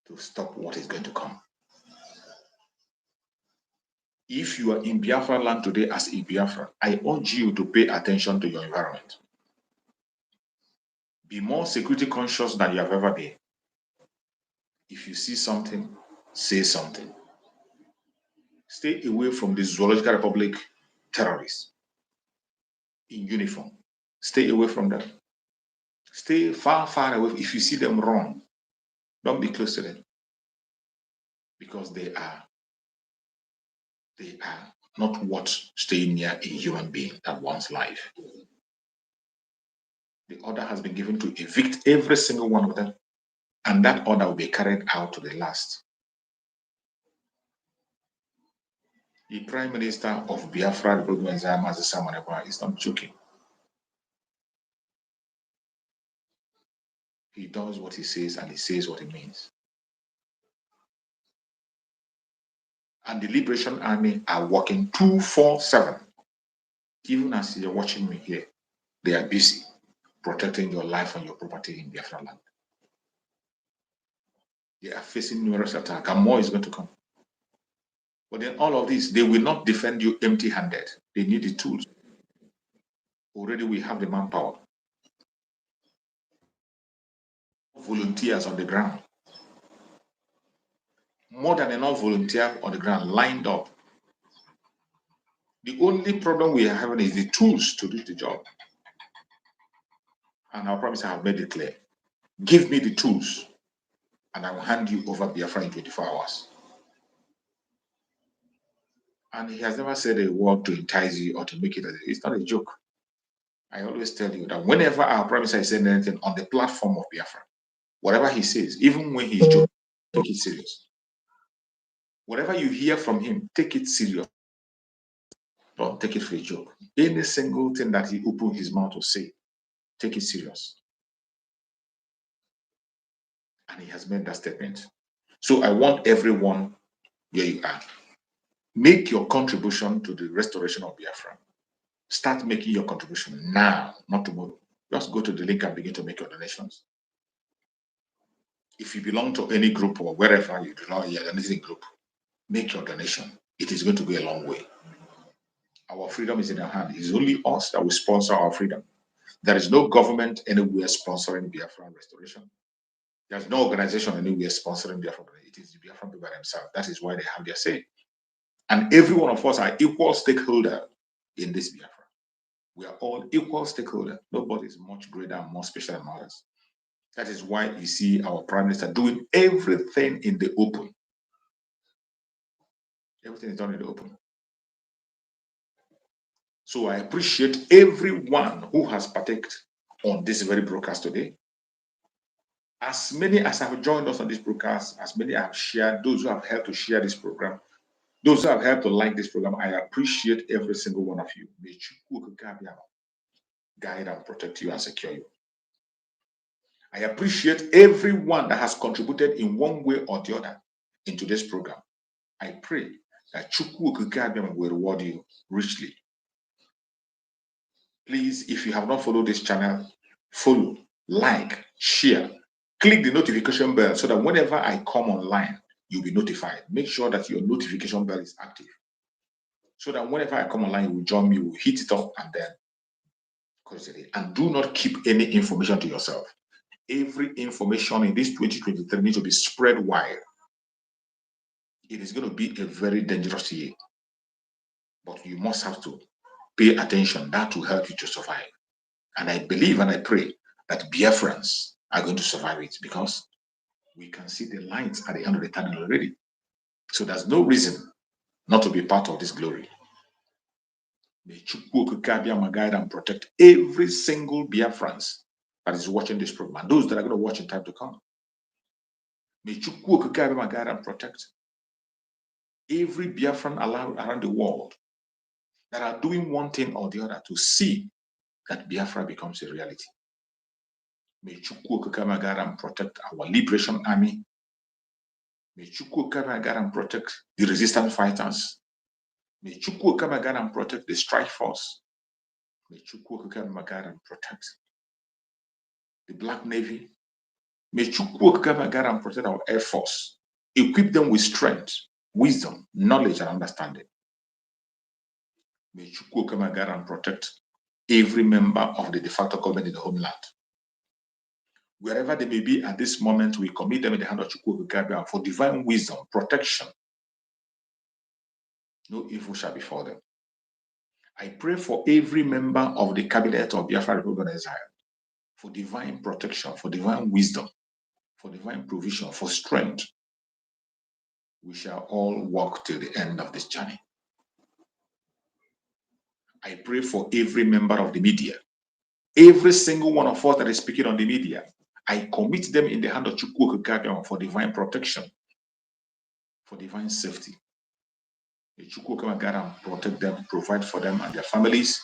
to stop what is going to come. If you are in Biafra land today as a Biafra, I urge you to pay attention to your environment. Be more security conscious than you have ever been. If you see something, say something. Stay away from the Zoological Republic terrorists in uniform. Stay away from them. Stay far, far away. If you see them wrong, don't be close to them. Because they are They are not worth staying near a human being at one's life. The order has been given to evict every single one of them, and that order will be carried out to the last. The Prime Minister of Biafra, is not joking. He does what he says and he says what he means. And the Liberation Army are working 24/7. Even as you're watching me here, they are busy protecting your life and your property in Biafra land. They are facing numerous attacks, and more is going to come. But in all of this, they will not defend you empty-handed. They need the tools. Already we have the manpower. Volunteers on the ground. More than enough volunteers on the ground lined up. The only problem we are having is the tools to do the job. And I promise I have made it clear. Give me the tools, and I will hand you over Biafra in 24 hours. And he has never said a word to entice you or to make it. It's not a joke. I always tell you that whenever our Prime Minister is saying anything on the platform of Biafra, whatever he says, even when he's joking, take it serious. Whatever you hear from him, take it serious. Don't take it for a joke. Any single thing that he opened his mouth to say, take it serious. And he has made that statement. So I want everyone where you are, make your contribution to the restoration of Biafra. Start making your contribution now, not tomorrow. Just go to the link and begin to make your donations. If you belong to any group or wherever you belong, any group, make your donation. It is going to go a long way. Our freedom is in our hand. It is only us that will sponsor our freedom. There is no government anywhere sponsoring Biafra restoration. There's no organization anywhere sponsoring Biafra. It is the Biafran people themselves. That is why they have their say. And every one of us are equal stakeholder in this Biafra. We are all equal stakeholder. Nobody is much greater and more special than others. That is why you see our Prime Minister doing everything in the open. Everything is done in the open. So I appreciate everyone who has partaken on this very broadcast today. As many as have joined us on this broadcast, as many have shared, those who have helped to share this program, those who have helped to like this program, I appreciate every single one of you. May Chukwu guide and protect you and secure you. I appreciate everyone that has contributed in one way or the other into this program. I pray that Chukwu will reward you richly. Please, if you have not followed this channel, follow, like, share, click the notification bell so that whenever I come online, you'll be notified. Make sure that your notification bell is active so that whenever I come online, you will join me, you will hit it up and then close it. And do not keep any information to yourself. Every information in this 2023 needs to be spread wide. It is going to be a very dangerous year, but you must have to pay attention. That will help you to survive. And I believe and I pray that Biafrans are going to survive it because we can see the lights at the end of the tunnel already. So there's no reason not to be part of this glory. May Chukwu guide and protect every single Biafrans that is watching this program, and those that are going to watch in time to come. May Chukwu guide and protect every Biafran around the world that are doing one thing or the other to see that Biafra becomes a reality. May Chukwu guide and protect our Liberation Army. May Chukwu guide and protect the resistance fighters. May Chukwu guide and protect the strike force. May Chukwu guide and protect the Black Navy. May Chukwu guide and protect our Air Force. Equip them with strength, wisdom, knowledge, and understanding. May Chukwu guide and protect every member of the de facto government in the homeland. Wherever they may be at this moment, we commit them in the hand of Chukwu for divine wisdom, protection. No evil shall befall them. I pray for every member of the cabinet of Biafra Republic of Israel for divine protection, for divine wisdom, for divine provision, for strength. We shall all walk till the end of this journey. I pray for every member of the media, every single one of us that is speaking on the media. I commit them in the hand of Chukwu Okike for divine protection, for divine safety. May Chukwu Okike guide and protect them, provide for them and their families.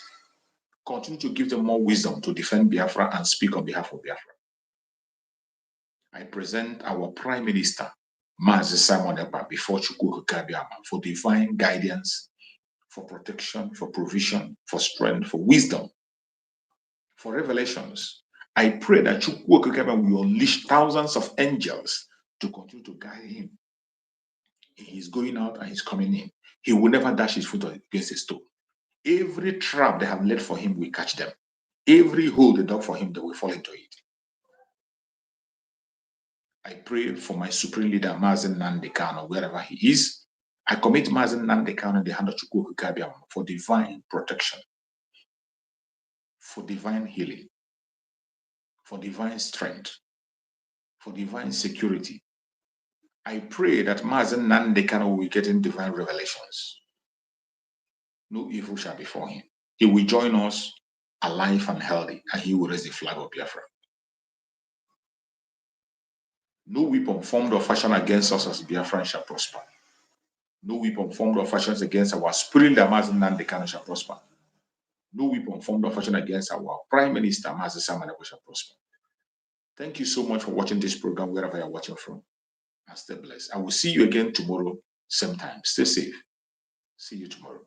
Continue to give them more wisdom to defend Biafra and speak on behalf of Biafra. I present our Prime Minister, Mazi Simon Ekpa, before Chukwu Okike for divine guidance, for protection, for provision, for strength, for wisdom, for revelations. I pray that Chukwu Okike will unleash thousands of angels to continue to guide him. He's going out and he's coming in. He will never dash his foot against a stone. Every trap they have laid for him will catch them. Every hole they dug for him, they will fall into it. I pray for my supreme leader, Mazen Nnamdi Kanu, wherever he is. I commit Mazen Nnamdi Kanu in the hand of Chukwu Okike for divine protection, for divine healing, for divine strength, for divine security. I pray that Mazen Nnamdi Kanu will be getting divine revelations. No evil shall befall him. He will join us alive and healthy, and he will raise the flag of Biafra. No weapon formed or fashioned against us as Biafran shall prosper. No weapon formed or fashioned against our spirit, Mazen Nnamdi Kanu, shall prosper. No weapon formed or fashioned against our Prime Minister, Mazi Simon Ekpa, shall prosper. Thank you so much for watching this program, wherever you're watching from. And stay blessed. I will see you again tomorrow, same time. Stay safe. See you tomorrow.